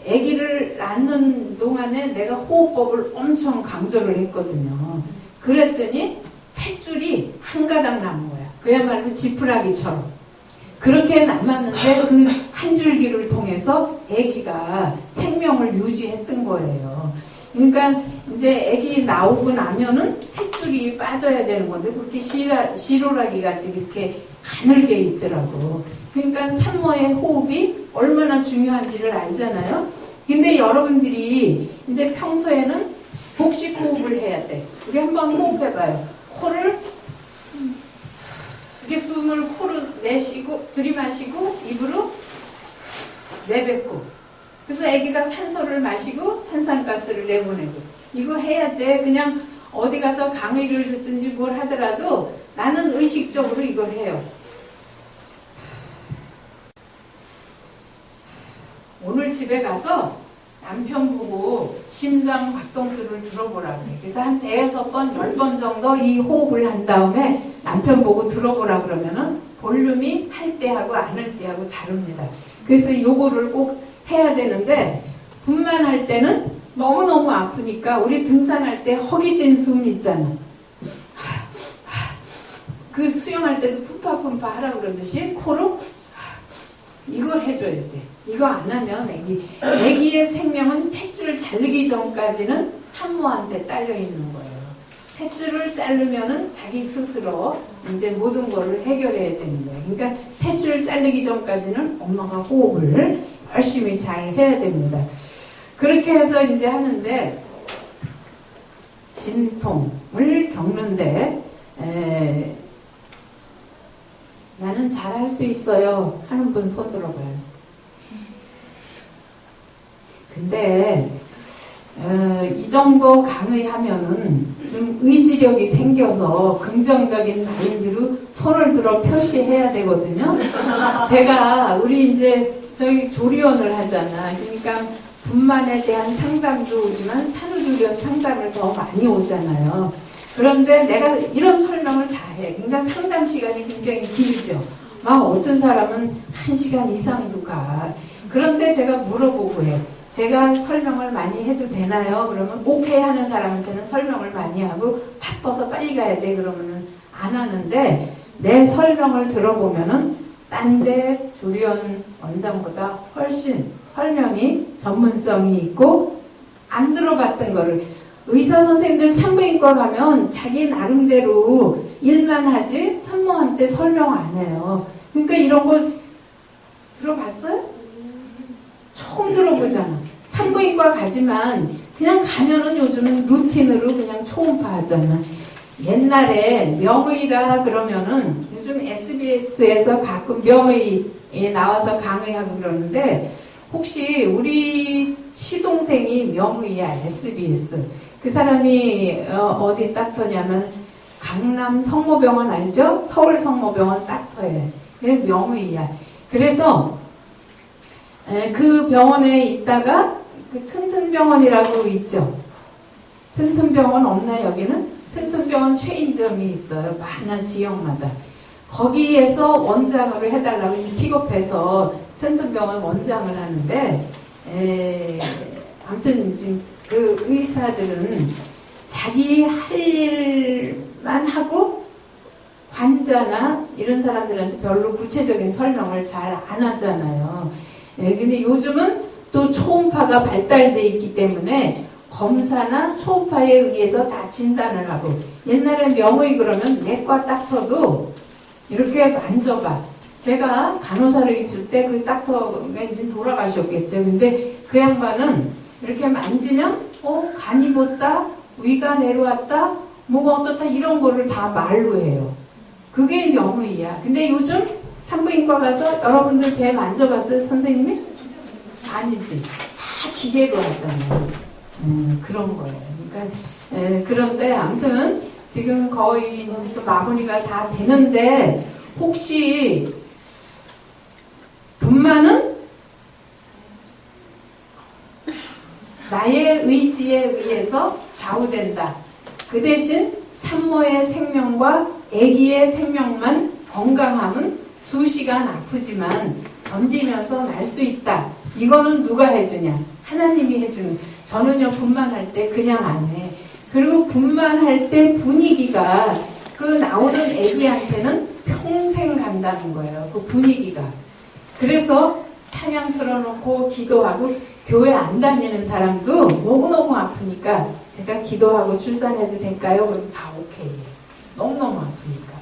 아기를 낳는 동안에 내가 호흡법을 엄청 강조를 했거든요. 그랬더니 탯줄이 한 가닥 남은 거야. 그야말로 지푸라기처럼. 그렇게 남았는데 그 한 줄기를 통해서 아기가 생명을 유지했던 거예요. 그러니까 이제 아기 나오고 나면은 탯줄이 빠져야 되는 건데 그렇게 시로라기 같이 이렇게 가늘게 있더라고. 그러니까 산모의 호흡이 얼마나 중요한지를 알잖아요. 근데 여러분들이 이제 평소에는 복식 호흡을 해야 돼. 우리 한번 호흡해봐요. 코를 이렇게 숨을 코로 내쉬고 들이마시고 입으로 내뱉고 그래서 아기가 산소를 마시고 탄산가스를 내보내고 이거 해야 돼. 그냥 어디 가서 강의를 듣든지 뭘 하더라도 나는 의식적으로 이걸 해요. 오늘 집에 가서 남편 보고 심장 박동수를 들어보라 그래. 그래서 한 5번, 10번 정도 이 호흡을 한 다음에 남편 보고 들어보라 그러면은 볼륨이 할 때하고 안 할 때하고 다릅니다. 그래서 요거를 꼭 해야 되는데 분만할 때는 너무너무 아프니까 우리 등산할 때 허기진 숨 있잖아. 그 수영할 때도 푼파푼파 하라고 그러듯이 코로 이걸 해줘야 돼. 이거 안 하면 애기의 생명은 탯줄 자르기 전까지는 산모한테 딸려 있는 거예요. 탯줄을 자르면은 자기 스스로 이제 모든 거를 해결해야 되는 거예요. 그러니까 탯줄 자르기 전까지는 엄마가 호흡을 열심히 잘 해야 됩니다. 그렇게 해서 이제 하는데 진통을 겪는데 나는 잘할 수 있어요 하는 분 손 들어봐요. 근데 이 정도 강의하면은 좀 의지력이 생겨서 긍정적인 마인드로 손을 들어 표시해야 되거든요. 제가 우리 이제 저희 조리원을 하잖아. 그러니까 분만에 대한 상담도 오지만 산후조리원 상담을 더 많이 오잖아요. 그런데 내가 이런 설명을 다 해. 그러니까 상담 시간이 굉장히 길죠. 막 어떤 사람은 1시간 이상도 가. 그런데 제가 물어보고 해. 제가 설명을 많이 해도 되나요? 그러면 오케이 하는 사람한테는 설명을 많이 하고 바빠서 빨리 가야 돼. 그러면은 안 하는데 내 설명을 들어보면은 딴 데 조리원 원장보다 훨씬 설명이 전문성이 있고 안 들어봤던 거를 의사 선생님들 산부인과 가면 자기 나름대로 일만 하지 산모한테 설명 안 해요. 그러니까 이런 거 들어봤어요? 처음 들어보잖아. 산부인과 가지만 그냥 가면은 요즘은 루틴으로 그냥 초음파 하잖아. 옛날에 명의라 그러면은 요즘 SBS에서 가끔 명의에 나와서 강의하고 그러는데 혹시 우리 시동생이 명의야 SBS. 그 사람이 어디 닥터냐면 강남 성모병원 알죠? 서울 성모병원 닥터예요. 명의야. 그래서 그 병원에 있다가 그 튼튼병원이라고 있죠. 튼튼병원 없나 여기는? 튼튼병원 최인점이 있어요. 많은 지역마다. 거기에서 원장으로 해달라고 픽업해서 튼튼병원 원장을 하는데 아무튼 지금 그 의사들은 자기 할 일만 하고 환자나 이런 사람들한테 별로 구체적인 설명을 잘 안 하잖아요. 근데 요즘은 또 초음파가 발달되어 있기 때문에 검사나 초음파에 의해서 다 진단을 하고 옛날에 명의 그러면 내과 닥터도 이렇게 만져봐. 제가 간호사를 있을 때 그 닥터가 이제 돌아가셨겠죠. 근데 그 양반은 이렇게 만지면 간이 붙다, 위가 내려왔다, 뭐가 어떻다 이런 거를 다 말로 해요. 그게 명의야. 근데 요즘 산부인과 가서 여러분들 배 만져봤어요? 선생님이? 아니지. 다 기계로 하잖아요. 그런 거예요. 그러니까 그런데 아무튼 지금 거의 또 마무리가 다 되는데 혹시 분만은 나의 의지에 의해서 좌우된다. 그 대신 산모의 생명과 아기의 생명만 건강함은 수시간 아프지만 견디면서 날 수 있다. 이거는 누가 해주냐? 하나님이 해주는. 저는요 분만할 때 그냥 안 해. 그리고 분만할 때 분위기가 그 나오는 아기한테는 평생 간다는 거예요. 그 분위기가. 그래서 찬양 틀어놓고 기도하고 교회 안 다니는 사람도 너무너무 아프니까 제가 기도하고 출산해도 될까요? 그럼 다 오케이. 너무너무 아프니까.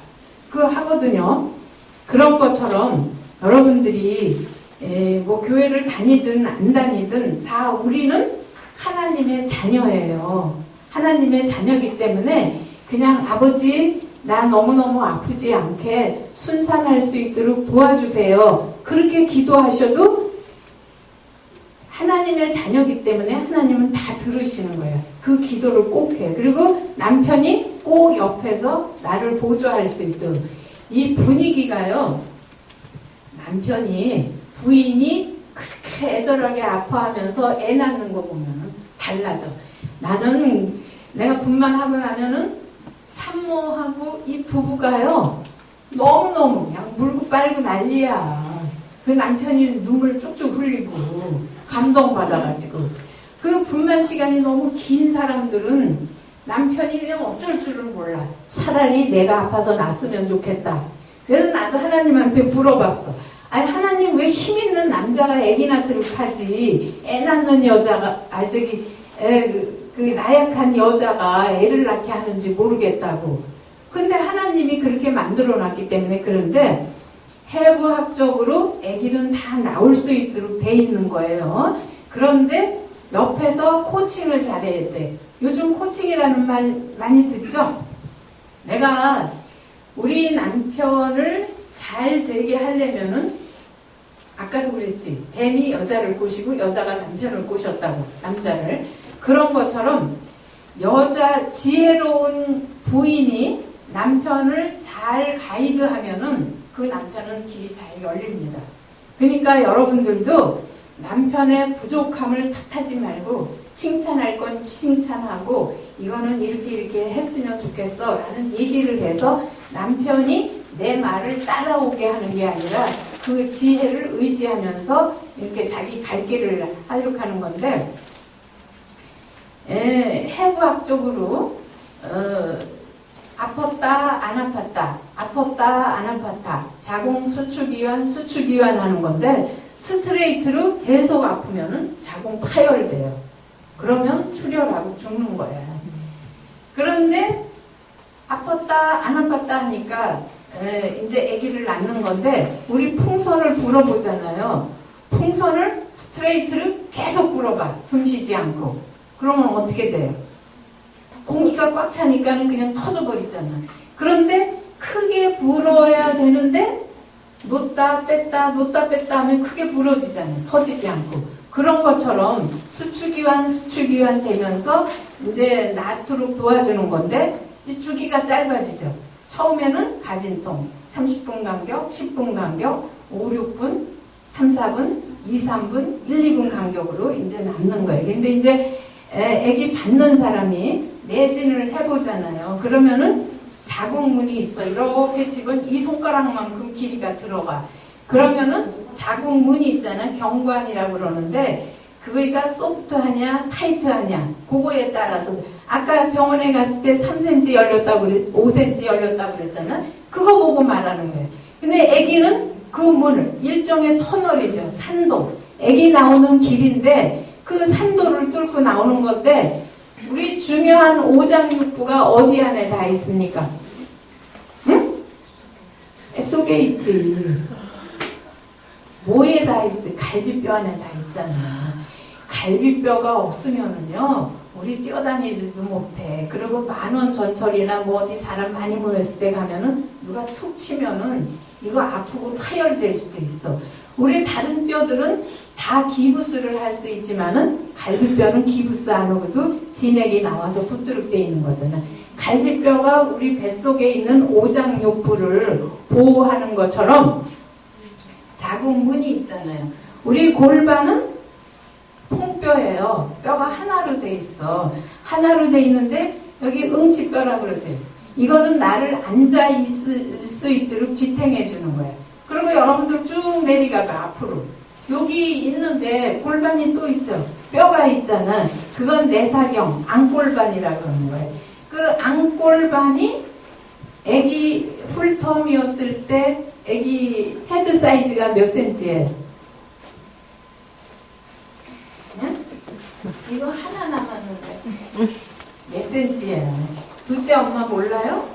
그거 하거든요. 그런 것처럼 여러분들이 뭐 교회를 다니든 안 다니든 다 우리는 하나님의 자녀예요. 하나님의 자녀이기 때문에 그냥 아버지 나 너무너무 아프지 않게 순산할 수 있도록 도와주세요. 그렇게 기도하셔도 하나님의 자녀이기 때문에 하나님은 다 들으시는 거예요. 그 기도를 꼭 해요. 그리고 남편이 꼭 옆에서 나를 보조할 수 있도록. 이 분위기가요. 남편이 부인이 그렇게 애절하게 아파하면서 애 낳는 거 보면 달라져. 나는 내가 분만하고 나면은 산모하고 이 부부가요. 너무너무 그냥 물고 빨고 난리야. 그 남편이 눈물 쭉쭉 흘리고 감동받아가지고. 그 분만 시간이 너무 긴 사람들은 남편이 그냥 어쩔 줄을 몰라. 차라리 내가 아파서 났으면 좋겠다. 그래서 나도 하나님한테 물어봤어. 아니 하나님 왜 힘 있는 남자가 애기 낳도록 하지 애 낳는 여자가 그 나약한 여자가 애를 낳게 하는지 모르겠다고. 근데 하나님이 그렇게 만들어 놨기 때문에. 그런데 해부학적으로 애기는 다 나올 수 있도록 돼 있는 거예요. 그런데 옆에서 코칭을 잘해야 돼. 요즘 코칭이라는 말 많이 듣죠? 내가 우리 남편을 잘 되게 하려면은 아까도 그랬지. 뱀이 여자를 꼬시고 여자가 남편을 꼬셨다고. 남자를. 그런 것처럼 여자 지혜로운 부인이 남편을 잘 가이드하면은 그 남편은 길이 잘 열립니다. 그러니까 여러분들도 남편의 부족함을 탓하지 말고 칭찬할 건 칭찬하고 이거는 이렇게 했으면 좋겠어 라는 얘기를 해서 남편이 내 말을 따라오게 하는 게 아니라 그 지혜를 의지하면서 이렇게 자기 갈 길을 하도록 하는 건데 해부학적으로 아팠다 안 아팠다 아팠다 안 아팠다 자궁 수축이완 하는 건데 스트레이트로 계속 아프면은 자궁 파열돼요. 그러면 출혈하고 죽는 거야. 그런데 아팠다 안 아팠다 하니까 이제 아기를 낳는 건데 우리 풍선을 불어보잖아요. 풍선을 스트레이트로 계속 불어봐. 숨 쉬지 않고. 그러면 어떻게 돼요? 공기가 꽉 차니까는 그냥 터져버리잖아. 그런데 크게 불어야 되는데 놓다 뺐다 하면 크게 부러지잖아요. 터지지 않고. 그런 것처럼 수축이완 되면서 이제 낫도록 도와주는 건데 이 주기가 짧아지죠. 처음에는 가진통 30분 간격, 10분 간격, 5, 6분, 3, 4분, 2, 3분, 1, 2분 간격으로 이제 낫는 거예요. 근데 이제 아기 받는 사람이 내진을 해보잖아요. 그러면은 자궁문이 있어. 이렇게 집은 이 손가락만큼 길이가 들어가. 그러면은 자궁문이 있잖아. 경관이라고 그러는데 그거가 소프트하냐 타이트하냐 그거에 따라서 아까 병원에 갔을 때 3cm 열렸다고 5cm 열렸다고 그랬잖아. 그거 보고 말하는 거예요. 근데 아기는 그 문을 일종의 터널이죠. 산도. 아기 나오는 길인데 그 산도를 뚫고 나오는 건데 우리 중요한 오장육부가 어디 안에 다 있습니까? 응? 속에 있지. 뭐에 다 있어? 갈비뼈 안에 다 있잖아. 갈비뼈가 없으면은요, 우리 뛰어다니지도 못해. 그리고 만원 전철이나 뭐 어디 사람 많이 모였을 때 가면은 누가 툭 치면은 이거 아프고 파열될 수도 있어. 우리 다른 뼈들은 다 기부스를 할 수 있지만은 갈비뼈는 기부스 안 하고도 진액이 나와서 붙들게 돼 있는 거잖아. 갈비뼈가 우리 뱃속에 있는 오장육부를 보호하는 것처럼 자궁문이 있잖아요. 우리 골반은 통뼈예요. 뼈가 하나로 돼 있어. 하나로 돼 있는데 여기 응치뼈라 그러지. 이거는 나를 앉아 있을 수 있도록 지탱해 주는 거예요. 그리고 여러분들 쭉 내려가봐 앞으로. 여기 있는데 골반이 또 있죠. 뼈가 있잖아. 그건 내사경, 앙골반이라 그러는 거예요. 그 앙골반이 아기 풀텀이었을 때 아기 헤드 사이즈가 몇 센치예요? 이거 하나 남았는데 몇 센치예요? 둘째 엄마 몰라요?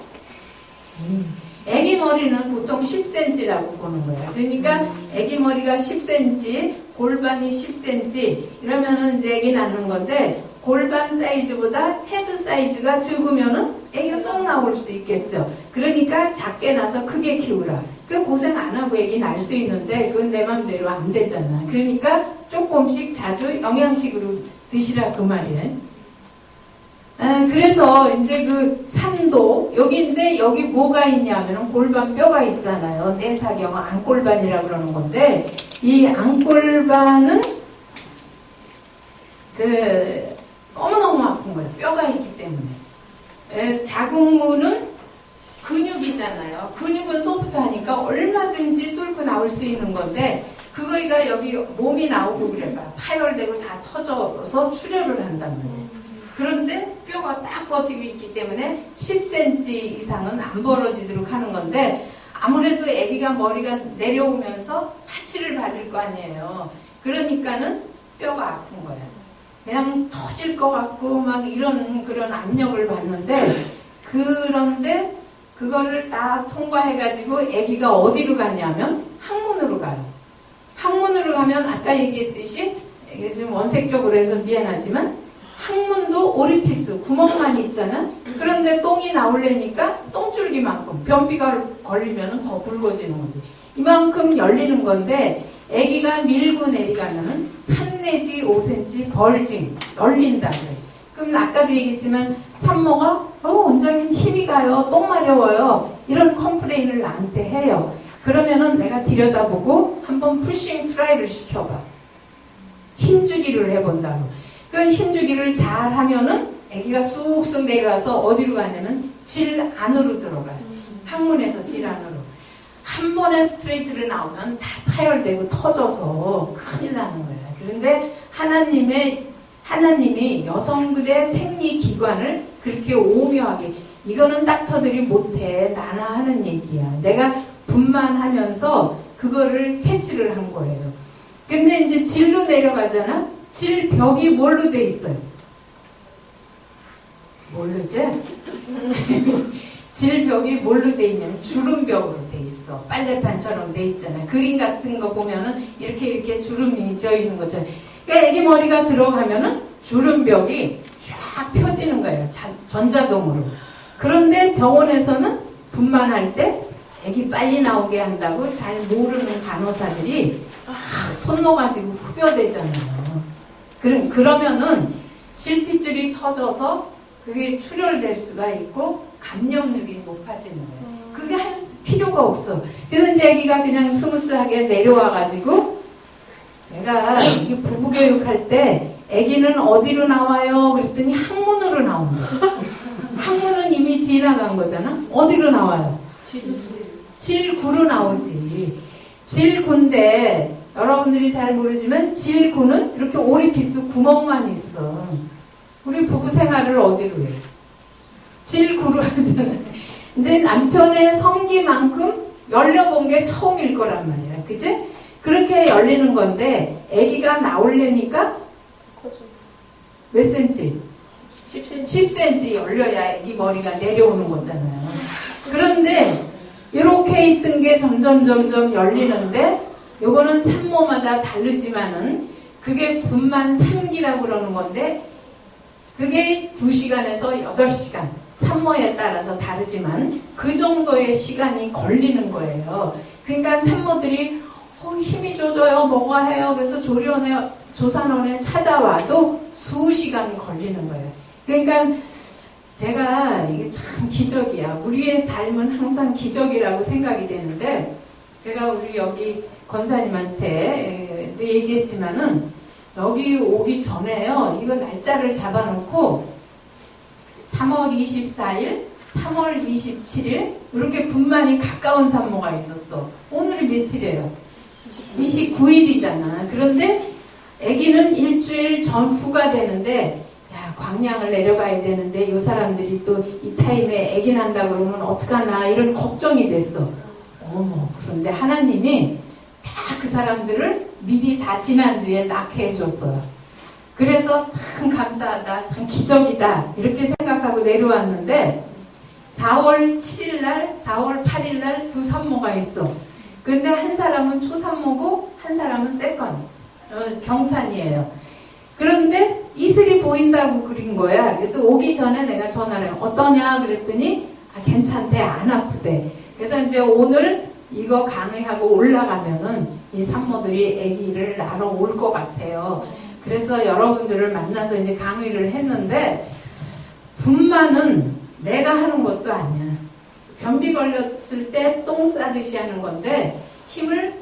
아기 머리는 보통 10cm라고 보는 거예요. 그러니까 아기 머리가 10cm, 골반이 10cm 이러면은 이제 아기 낳는 건데 골반 사이즈보다 헤드 사이즈가 적으면은 아기가 쏙 나올 수 있겠죠. 그러니까 작게 나서 크게 키우라. 그 고생 안 하고 아기 낳을 수 있는데 그건 내 맘대로 안 되잖아. 그러니까 조금씩 자주 영양식으로 드시라 그 말이에요. 그래서 이제 그 산도 여기인데 여기 뭐가 있냐면 골반 뼈가 있잖아요. 내사경 앙골반이라고 그러는 건데 이 앙골반은 그 너무너무 아픈 거예요. 뼈가 있기 때문에. 자궁문은 근육이잖아요. 근육은 소프트하니까 얼마든지 뚫고 나올 수 있는 건데 그거가 여기 몸이 나오고 그래봐. 파열되고 다 터져서 출혈을 한단 말이에요. 그런데 뼈가 딱 버티고 있기 때문에 10cm 이상은 안 벌어지도록 하는 건데 아무래도 아기가 머리가 내려오면서 파치를 받을 거 아니에요. 그러니까는 뼈가 아픈 거야. 그냥 터질 것 같고 막 이런 그런 압력을 받는데 그런데 그거를 딱 통과해가지고 아기가 어디로 가냐면 항문으로 가요. 항문으로 가면 아까 얘기했듯이 이게 좀 원색적으로 해서 미안하지만 항문도 오리피스, 구멍만 있잖아. 그런데 똥이 나오려니까 똥줄기만큼 변비가 걸리면 더 붉어지는 거지. 이만큼 열리는 건데 아기가 밀고 내려가면 3 내지 5cm 벌징, 열린다 그래. 그럼 아까도 얘기했지만 산모가 원장님 힘이 가요, 똥 마려워요 이런 컴플레인을 나한테 해요. 그러면은 내가 들여다보고 한번 푸싱 트라이를 시켜봐. 힘주기를 해본다고. 그 힘주기를 잘 하면은 아기가 쑥쑥 내려와서 어디로 가냐면 질 안으로 들어가요. 항문에서 질 안으로. 한 번에 스트레이트를 나오면 다 파열되고 터져서 큰일 나는 거예요. 그런데 하나님이 여성들의 생리기관을 그렇게 오묘하게 이거는 닥터들이 못해. 나나 하는 얘기야. 내가 분만하면서 그거를 해치를 한 거예요. 근데 이제 질로 내려가잖아? 질벽이 뭘로 돼 있어요? 모르지? 질벽이 뭘로 돼 있냐면 주름벽으로 돼 있어. 빨래판처럼 돼 있잖아. 그림 같은 거 보면은 이렇게 주름이 져 있는 것처럼. 그러니까 애기 머리가 들어가면은 주름벽이 쫙 펴지는 거예요. 전자동으로. 그런데 병원에서는 분만할 때 애기 빨리 나오게 한다고 잘 모르는 간호사들이 손 놓아가지고 흡여되잖아요. 그러면은 실핏줄이 터져서 그게 출혈될 수가 있고 감염력이 높아지는 거예요. 그게 할 필요가 없어. 그래서 이제 애기가 그냥 스무스하게 내려와가지고 내가 이게 부부교육할 때 애기는 어디로 나와요? 그랬더니 항문으로 나온다. 항문은 이미 지나간 거잖아. 어디로 나와요? 질구로 나오지. 질구인데 여러분들이 잘 모르지만 질구는 이렇게 오리피스 구멍만 있어. 우리 부부 생활을 어디로 해? 질구로 하잖아. 근데 남편의 성기만큼 열려본 게 처음일 거란 말이야. 그치? 그렇게 열리는 건데 아기가 나오려니까 몇 센치? 10cm 열려야 아기 머리가 내려오는 거잖아요. 그런데 이렇게 있던 게 점점 열리는데 요거는 산모마다 다르지만은 그게 분만 3기라고 그러는 건데 그게 2시간에서 8시간 산모에 따라서 다르지만 그 정도의 시간이 걸리는 거예요. 그러니까 산모들이 힘이 조져요. 뭐가 해요. 그래서 조산원에 찾아와도 수시간 걸리는 거예요. 그러니까 제가 이게 참 기적이야. 우리의 삶은 항상 기적이라고 생각이 되는데 제가 우리 여기 권사님한테 얘기했지만은 여기 오기 전에요. 이거 날짜를 잡아놓고 3월 24일, 3월 27일 이렇게 분만이 가까운 산모가 있었어. 오늘이 며칠이에요? 29일이잖아. 그런데 아기는 일주일 전후가 되는데 야 광양을 내려가야 되는데 이 사람들이 또 이 타임에 아기 난다 그러면 어떡하나 이런 걱정이 됐어. 어머 그런데 하나님이 다 그 사람들을 미리 다 지난주에 낳게 해줬어요. 그래서 참 감사하다, 참 기적이다 이렇게 생각하고 내려왔는데 4월 7일날, 4월 8일날 두 산모가 있어. 근데 한 사람은 초산모고 한 사람은 세컨, 경산이에요. 그런데 이슬이 보인다고 그린 거야. 그래서 오기 전에 내가 전화를 해요. 어떠냐 그랬더니 괜찮대, 안 아프대. 그래서 이제 오늘 이거 강의하고 올라가면은 이 산모들이 아기를 낳으러 올 것 같아요. 그래서 여러분들을 만나서 이제 강의를 했는데 분만은 내가 하는 것도 아니야. 변비 걸렸을 때 똥 싸듯이 하는 건데 힘을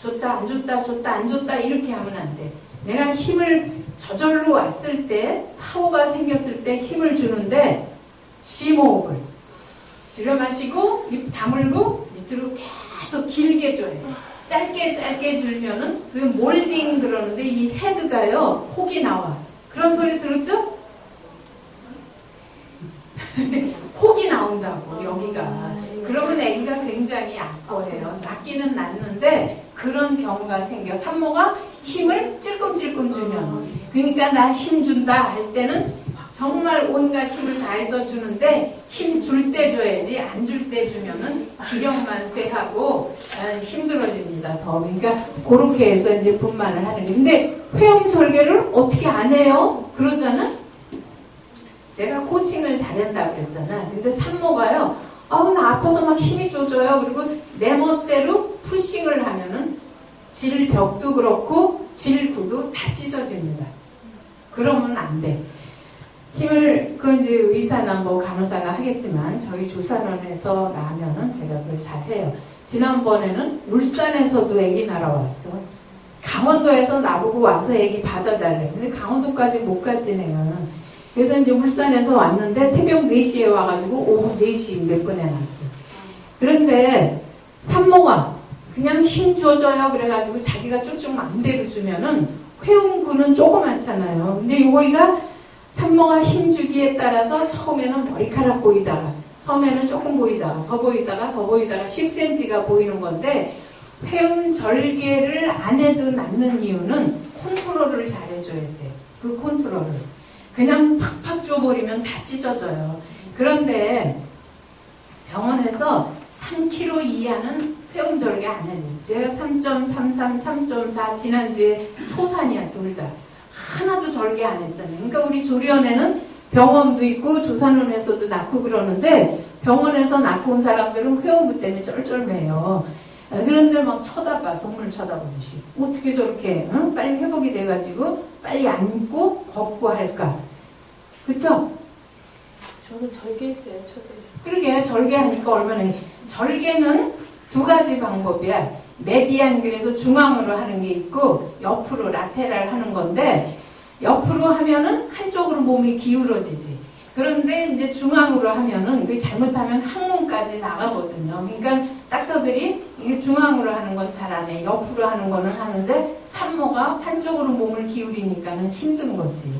줬다 안 줬다 줬다 안 줬다 이렇게 하면 안 돼. 내가 힘을 저절로 왔을 때 파워가 생겼을 때 힘을 주는데 심호흡을 들여 마시고 입 다물고 밑으로 계속 길게 줘야 돼. 짧게 줄면은 그 몰딩 그러는데 이 헤드가요 혹이 나와. 그런 소리 들었죠? 혹이 나온다고 여기가. 그러면 아기가 굉장히 아파해요. 낫기는 낫는데 그런 경우가 생겨. 산모가 힘을 찔끔찔끔 주면. 그러니까 나 힘 준다 할 때는 정말 온갖 힘을 다해서 주는데 힘 줄 때 줘야지 안 줄 때 주면은 기력만 쇠하고 힘들어집니다. 더. 그러니까 그렇게 해서 이제 분만을 하는 게. 근데 회음절개를 어떻게 안 해요? 그러잖아? 제가 코칭을 잘한다 그랬잖아. 근데 산모가요. 아우 나 아파서 막 힘이 조져요. 그리고 내 멋대로 푸싱을 하면은 질벽도 그렇고 질구도 다 찢어집니다. 그러면 안 돼. 힘을 그건 이제 의사나 뭐 간호사가 하겠지만 저희 조산원에서 나면은 제가 그걸 잘 해요. 지난번에는 울산에서도 아기 날아왔어. 강원도에서 나보고 와서 아기 받아달래. 근데 강원도까지 못 가지 내가. 그래서 이제 울산에서 왔는데 새벽 4시에 와가지고 오후 4시 몇 분에 났어. 그런데 산모가 그냥 힘 줘줘요 그래가지고 자기가 쭉쭉 마음대로 주면은 회음구는 조그맣잖아요. 근데 여기가 산모가 힘주기에 따라서 처음에는 머리카락 보이다가 처음에는 조금 보이다가 더 보이다가 더 보이다가 10cm가 보이는 건데 회음 절개를 안 해도 낫는 이유는 컨트롤을 잘 해줘야 돼. 그 컨트롤을. 그냥 팍팍 줘버리면 다 찢어져요. 그런데 병원에서 3kg 이하는 회음 절개 안 해요. 제가 3.33, 3.4 지난주에 초산이야 둘 다. 하나도 절개 안 했잖아요. 그러니까 우리 조리원에는 병원도 있고 조산원에서도 낳고 그러는데 병원에서 낳고 온 사람들은 회음부 때문에 쩔쩔매요. 그런데 막 쳐다봐. 동물 쳐다보듯이. 어떻게 저렇게 응? 빨리 회복이 돼가지고 빨리 앉고 걷고 할까. 그쵸? 저는 절개했어요, 초대. 그러게 절개하니까 얼마나 절개는 두 가지 방법이야. 메디안 그래서 중앙으로 하는 게 있고 옆으로 라테랄 하는 건데 옆으로 하면은 한쪽으로 몸이 기울어지지. 그런데 이제 중앙으로 하면은 그 잘못하면 항문까지 나가거든요. 그러니까 닥터들이 이게 중앙으로 하는 건 잘 안 해. 옆으로 하는 거는 하는데 산모가 한쪽으로 몸을 기울이니까는 힘든 거지.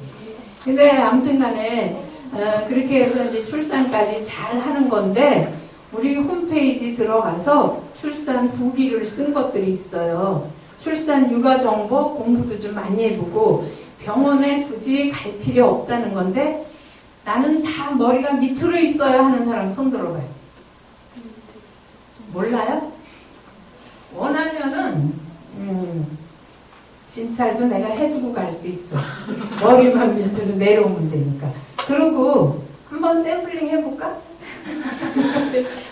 근데 아무튼 간에 그렇게 해서 이제 출산까지 잘 하는 건데 우리 홈페이지 들어가서 출산 후기를 쓴 것들이 있어요. 출산 육아 정보 공부도 좀 많이 해보고 병원에 굳이 갈 필요 없다는 건데 나는 다 머리가 밑으로 있어야 하는 사람 손 들어봐요. 몰라요? 원하면은 진찰도 내가 해두고 갈 수 있어. 머리만 밑으로 내려오면 되니까. 그리고 한번 샘플링 해볼까?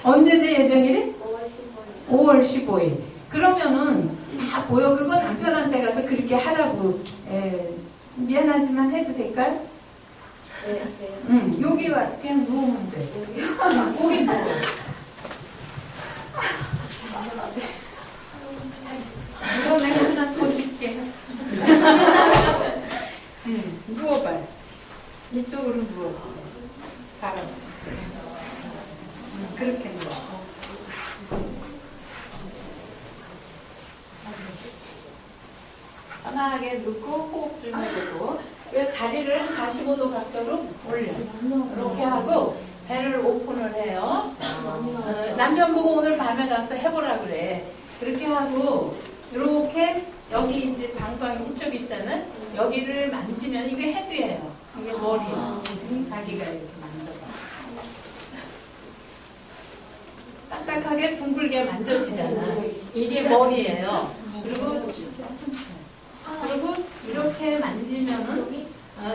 언제제 예정일이? 5월 15일. 그러면은 다 보여. 그거 남편한테 가서 그렇게 하라고. 미안하지만 해도 될까요? 네. 응, 여기 와. 그냥 누우면 돼. 거기 누워. 이거 내가 하나 더 줄게. 누워봐요. 이쪽으로 누워. 바람. 그렇게 누워. 편하게 눕고 호흡 좀 해보고 다리를 45도 각도로 올려. 이렇게 하고 배를 오픈을 해요. 남편 보고 오늘 밤에 가서 해보라 그래. 그렇게 하고 이렇게 여기 이제 방광 이쪽 있잖아요. 여기를 만지면 이게 헤드예요. 이게 머리예요. 자기가 이렇게 만져봐. 딱딱하게 둥글게 만져지잖아. 이게 머리예요. 그리고 이렇게 만지면은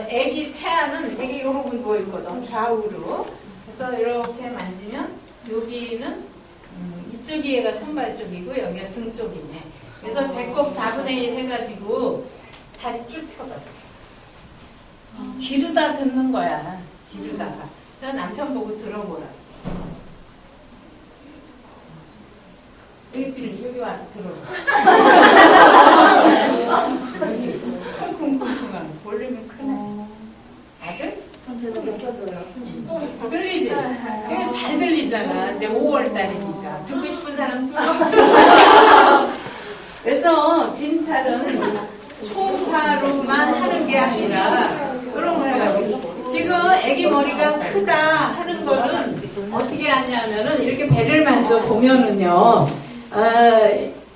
애기 태아는 애기 이러고 누워 있거든. 좌우로. 그래서 이렇게 만지면 여기는 이쪽이 얘가 손발 쪽이고 여기가 등 쪽이네. 그래서 배꼽 4분의 1 해가지고 다리 쭉 펴봐. 기르다 듣는 거야. 기르다가. 그래서 남편 보고 들어보라. 여기 와서 들어봐. 쿵쿵쿵쿵 볼륨이 크네. 아들? 전 제가 느껴져요, 숨 쉬는 거. 들리지? 이게 잘 들리잖아. 이제 5월 달이니까. 듣고 싶은 사람 들어. 그래서 진찰은 초파로만 하는 게 아니라 그런 거예요. 지금 애기 머리가 크다 하는 거는 어떻게 하냐면은 이렇게 배를 만져 보면은요.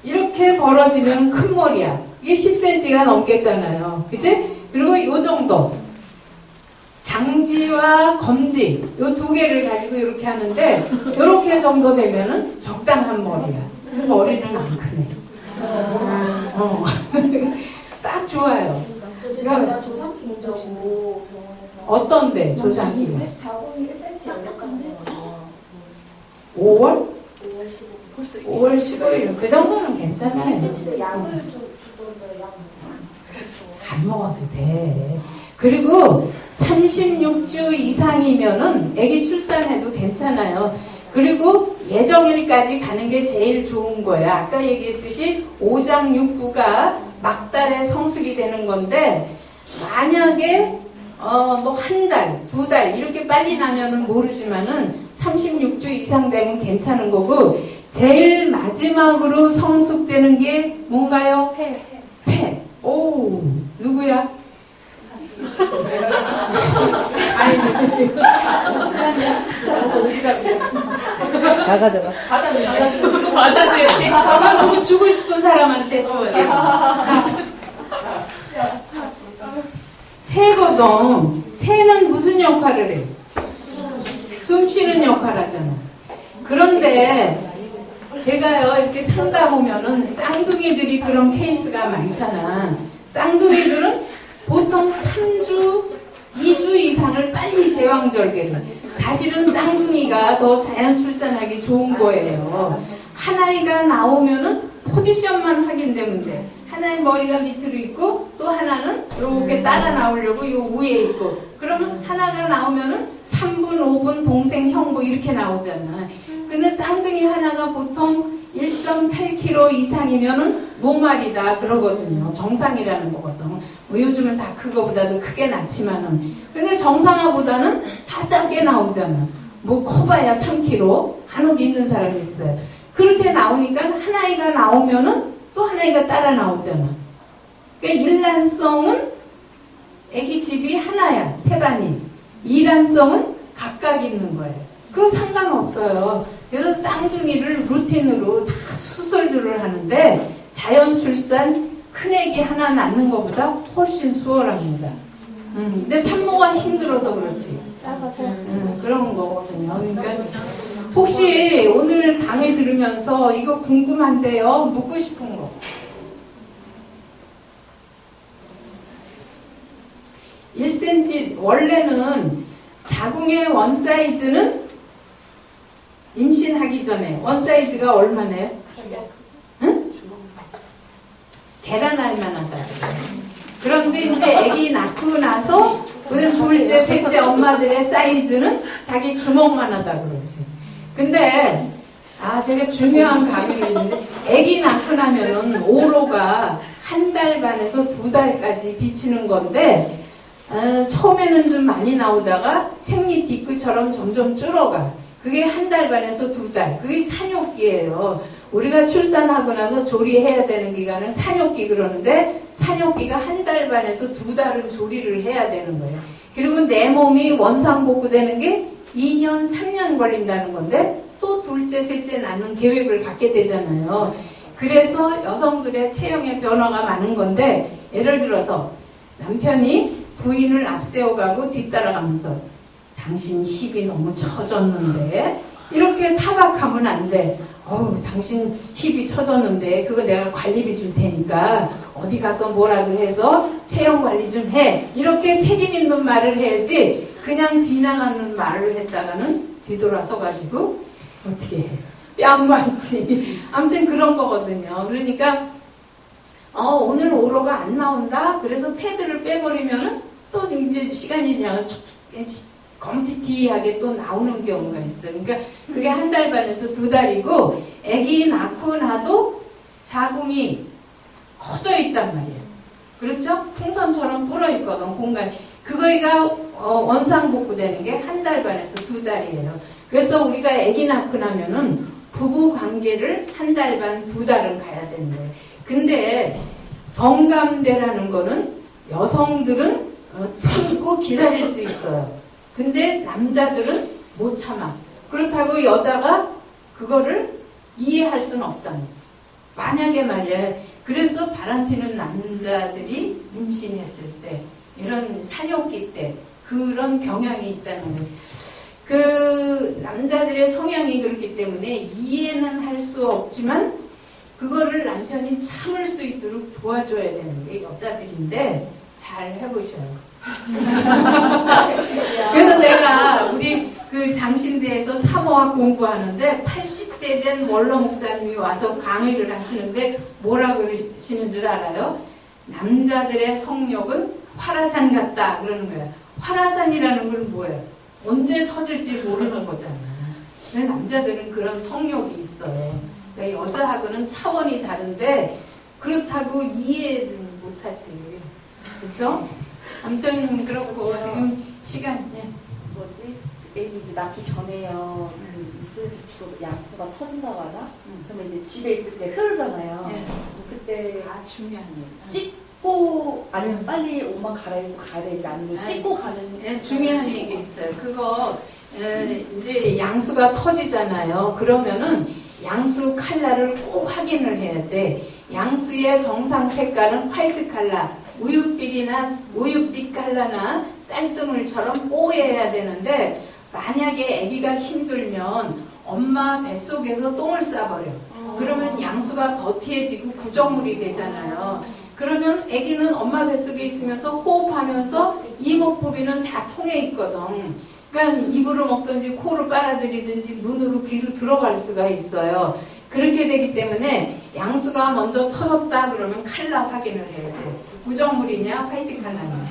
이렇게 벌어지면 큰 머리야. 이게 10cm가 넘겠잖아요. 그치? 그리고 이 정도. 장지와 검지, 요 두 개를 가지고 이렇게 하는데, 요렇게 정도 되면은 적당한 머리야. 그래서 머리는 안 크네. 딱 좋아요. 저 제가 조상 빈자고 병원에서 어떤데, 조상이? 자궁이 1cm 열렸거든요. 5월? 5월 15일. 벌써 5월 15일. 그 정도는 괜찮아요. 1cm를 약을 주던데 약 안 먹어도 돼. 그리고 36주 이상이면은 아기 출산해도 괜찮아요. 그리고 예정일까지 가는 게 제일 좋은 거야. 아까 얘기했듯이 5장 6부가 막달에 성숙이 되는 건데 만약에 뭐 한 달, 두 달 이렇게 빨리 나면은 모르지만은 36주 이상 되면 괜찮은 거고 제일 마지막으로 성숙되는 게 뭔가요? 폐. 오, 누구야? 아니, 어디라고? 나가다가. 받아줘요. 받아줘야지. 저건 주고 싶은 사람한테 줘야지. 폐거동. 폐는 무슨 역할을 해? 숨 쉬는 역할 하잖아. 그런데 제가요 이렇게 살다 보면은 쌍둥이들이 그런 케이스가 많잖아. 쌍둥이들은 보통 3주, 2주 이상을 빨리 제왕절개를. 사실은 쌍둥이가 더 자연 출산하기 좋은 거예요. 하나이가 나오면은 포지션만 확인되면 돼. 하나의 머리가 밑으로 있고 또 하나는 이렇게 따라 나오려고 요 위에 있고. 그러면 하나가 나오면은 3분, 5분 동생, 형부 이렇게 나오잖아. 근데 쌍둥이 하나가 보통 1.8kg 이상이면은 노말이다 그러거든요. 정상이라는 거거든. 뭐 요즘은 다 그거보다도 크게 낳지만은. 근데 정상화보다는 다 작게 나오잖아. 뭐 커봐야 3kg 한옥 있는 사람이 있어요. 그렇게 나오니까 하나이가 나오면은 또 하나이가 따라 나오잖아. 그러니까 일란성은 애기 집이 하나야, 태반이. 이란성은 각각 있는 거예요. 그거 상관없어요. 그래서 쌍둥이를 루틴으로 다 수술들을 하는데 자연 출산 큰애기 하나 낳는 것보다 훨씬 수월합니다. 근데 산모가 힘들어서 그렇지. 그런 거거든요. 그러니까 혹시 오늘 강의 들으면서 이거 궁금한데요? 묻고 싶은 거. 1cm 원래는 자궁의 원 사이즈는 임신하기 전에 원 사이즈가 얼마나요? 응? 계란 알만하다. 그런데 이제 아기 낳고 나서 둘째, 셋째 엄마들의 사이즈는 자기 주먹만하다 그러지. 근데 제가 중요한 강의를 했는데 아기 낳고 나면은 오로가 1달 반에서 2달까지 비치는 건데 처음에는 좀 많이 나오다가 생리 뒤끝처럼 점점 줄어가. 그게 1달 반에서 2달. 그게 산욕기예요. 우리가 출산하고 나서 조리해야 되는 기간은 산욕기 그러는데 산욕기가 1달 반에서 2달은 조리를 해야 되는 거예요. 그리고 내 몸이 원상복구되는 게 2년, 3년 걸린다는 건데 또 둘째, 셋째 낳는 계획을 갖게 되잖아요. 그래서 여성들의 체형의 변화가 많은 건데 예를 들어서 남편이 부인을 앞세워가고 뒤따라가면서 당신 힙이 너무 처졌는데 이렇게 타박하면 안 돼. 당신 힙이 처졌는데 그거 내가 관리비 줄 테니까 어디 가서 뭐라도 해서 체형 관리 좀 해. 이렇게 책임 있는 말을 해야지 그냥 지나가는 말을 했다가는 뒤돌아서 가지고 어떻게 해. 뺨 맞지. 아무튼 그런 거거든요. 그러니까 오늘 오로가 안 나온다. 그래서 패드를 빼버리면은 또 이제 시간이 그냥 검티티하게 또 나오는 경우가 있어요. 그러니까 그게 1달 반에서 2달이고 아기 낳고 나도 자궁이 커져 있단 말이에요. 그렇죠? 풍선처럼 불어 있거든 공간이. 그거가 원상복구되는 게 1달 반에서 2달이에요. 그래서 우리가 아기 낳고 나면은 부부 관계를 1달 반, 2달은 가야 되는 거예요. 근데 성감대라는 거는 여성들은 참고 기다릴 수 있어요. 근데 남자들은 못 참아. 그렇다고 여자가 그거를 이해할 수는 없잖아. 만약에 말이야. 그래서 바람피는 남자들이 임신했을 때 이런 산욕기 때 그런 경향이 있다는 거예요. 그 남자들의 성향이 그렇기 때문에 이해는 할 수 없지만 그거를 남편이 참을 수 있도록 도와줘야 되는 게 여자들인데 잘 해보셔요. 그래서 내가 우리 그 장신대에서 사모학 공부하는데 80대 된 원로 목사님이 와서 강의를 하시는데 뭐라 그러시는 줄 알아요? 남자들의 성욕은 화라산 같다 그러는 거야. 화라산이라는 건 뭐예요? 언제 터질지 모르는 거잖아. 근데 남자들은 그런 성욕이 있어요. 그러니까 여자하고는 차원이 다른데 그렇다고 이해는 못하지. 그렇죠? 아무튼 그렇고 지금 시간 애기 이제 낳기 전에요. 이슬 비치고 양수가 터진다고 하나? 그러면 이제 집에 있을 때 흐르잖아요. 그때 중요한 얘기. 씻고 아니면 빨리 옷만 갈아입고 가야 되지 아니면 씻고 가는 중요한 얘기 있어요. 그거 이제 양수가 터지잖아요. 그러면은 양수 컬러를 꼭 확인을 해야 돼. 양수의 정상 색깔은 화이트 컬러, 우윳빛 컬러나 쌀뜨물처럼 뽀얘야 되는데 만약에 아기가 힘들면 엄마 뱃속에서 똥을 싸버려. 그러면 양수가 더티해지고 구정물이 되잖아요. 그러면 아기는 엄마 뱃속에 있으면서 호흡하면서 이목구비는 다 통해 있거든. 그러니까 입으로 먹든지 코로 빨아들이든지 눈으로 귀로 들어갈 수가 있어요. 그렇게 되기 때문에 양수가 먼저 터졌다 그러면 컬러 확인을 해야 돼. 구정물이냐 화이트 컬러냐.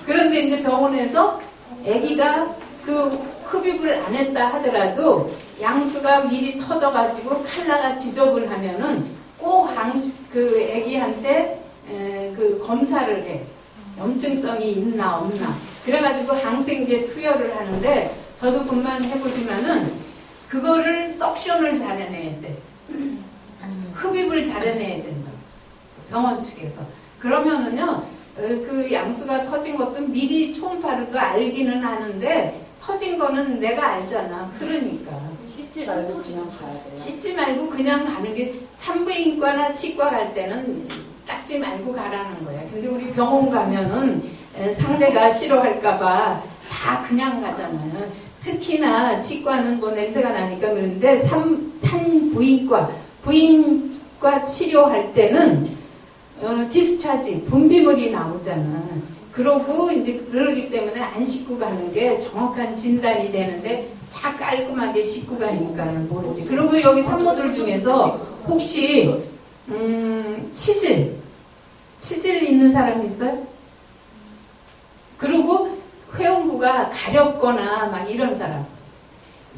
그런데 이제 병원에서 아기가 그 흡입을 안 했다 하더라도 양수가 미리 터져가지고 컬러가 지저분하면은 꼭 그 아기한테 그 검사를 해. 염증성이 있나 없나. 그래가지고 항생제 투여를 하는데 저도 그만 해보지만은 그거를 석션을 잘해내야 돼. 흡입을 잘해내야 된다. 병원 측에서. 그러면은요 그 양수가 터진 것도 미리 초음파로도 알기는 하는데 터진 거는 내가 알잖아. 그러니까. 씻지 말고 그냥 가야 돼요. 씻지 말고 그냥 가는 게 산부인과나 치과 갈 때는 닦지 말고 가라는 거야. 근데 우리 병원 가면은 상대가 싫어할까봐 다 그냥 가잖아요. 특히나 치과는 뭐 냄새가 나니까 그런데 부인과 치료할 때는 디스차지, 분비물이 나오잖아. 그러고 이제 그러기 때문에 안 씻고 가는 게 정확한 진단이 되는데 다 깔끔하게 씻고 가니까는 모르지. 그리고 여기 산모들 중에서 혹시 치질 있는 사람 있어요? 그리고 회원부가 가렵거나 막 이런 사람.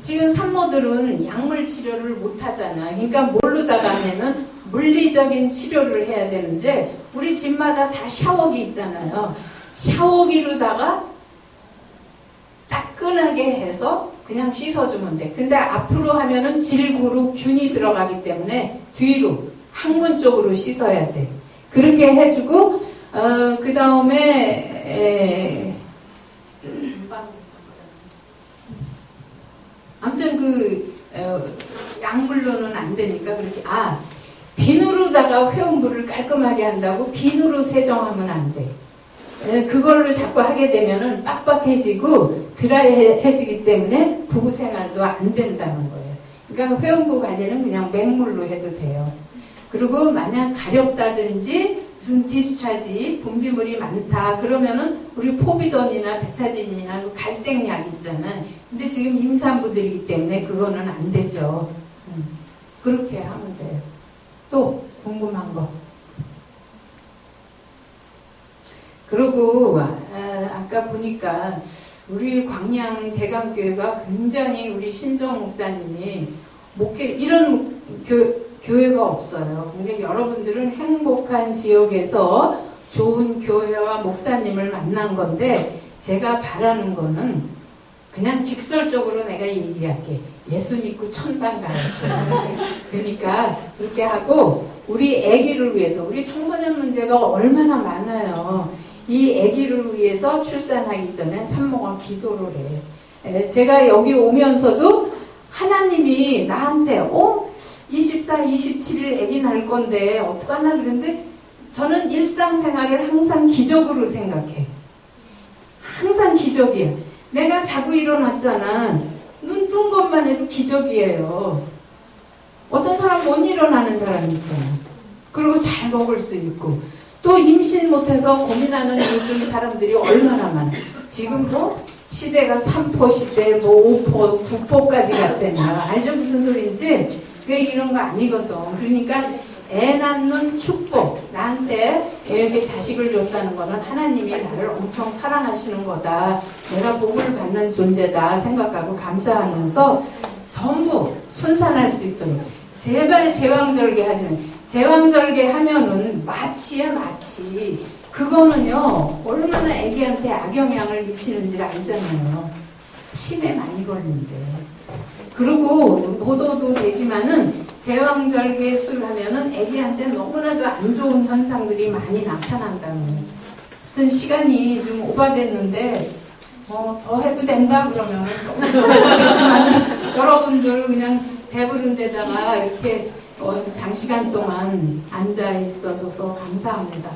지금 산모들은 약물 치료를 못 하잖아. 그러니까 뭘로다가 하냐면 물리적인 치료를 해야 되는데 우리 집마다 다 샤워기 있잖아요. 샤워기로다가 따끈하게 해서 그냥 씻어주면 돼. 근데 앞으로 하면은 질구로 균이 들어가기 때문에 뒤로 항문 쪽으로 씻어야 돼. 그렇게 해주고 그 다음에 아무튼 그 약물로는 안 되니까 그렇게 비누로다가 회원부를 깔끔하게 한다고 비누로 세정하면 안 돼. 그걸로 자꾸 하게 되면은 빡빡해지고 드라이해지기 때문에 부부 생활도 안 된다는 거예요. 그러니까 회원부 관리는 그냥 맹물로 해도 돼요. 그리고 만약 가렵다든지 무슨 디스차지, 분비물이 많다 그러면은 우리 포비돈이나 베타딘이나 갈색약 있잖아요. 근데 지금 임산부들이기 때문에 그거는 안 되죠. 그렇게 하면 돼요. 또 궁금한 거. 그리고 아까 보니까 우리 광양 대감교회가 굉장히 우리 신정 목사님이 이런 교회가 없어요. 근데 여러분들은 행복한 지역에서 좋은 교회와 목사님을 만난 건데 제가 바라는 거는 그냥 직설적으로 내가 얘기할게. 예수 믿고 천당 가야 돼. 그러니까 그렇게 하고 우리 아기를 위해서 우리 청소년 문제가 얼마나 많아요. 이 아기를 위해서 출산하기 전에 산모가 기도를 해. 제가 여기 오면서도 하나님이 나한테 24, 27일 아기 낳을 건데 어떡하나 그랬는데 저는 일상생활을 항상 기적으로 생각해. 항상 기적이야. 내가 자고 일어났잖아. 눈 뜬 것만 해도 기적이에요. 어떤 사람 못 일어나는 사람 있잖아. 그리고 잘 먹을 수 있고 또 임신 못해서 고민하는 요즘 사람들이 얼마나 많아. 지금 뭐 시대가 3포 시대, 뭐 5포, 9포까지 갔다냐. 알죠? 무슨 소리인지? 그 이런 거 아니거든. 그러니까 애 낳는 축복. 나한테 이렇게 자식을 줬다는 거는 하나님이 나를 엄청 사랑하시는 거다. 내가 복을 받는 존재다 생각하고 감사하면서 전부 순산할 수 있도록. 제발 제왕절개 하지 마. 제왕절개 하면은 마취야 마취. 그거는요 얼마나 애기한테 악영향을 미치는지 알잖아요. 치매 많이 걸린대. 그리고 보도도 되지만은 제왕절개술 하면은 애기한테 너무나도 안 좋은 현상들이 많이 나타난다는 거예요. 시간이 좀 오바됐는데 더 해도 된다 그러면 그렇지만 여러분들 그냥 배부른 데다가 이렇게 장시간 동안 앉아 있어줘서 감사합니다.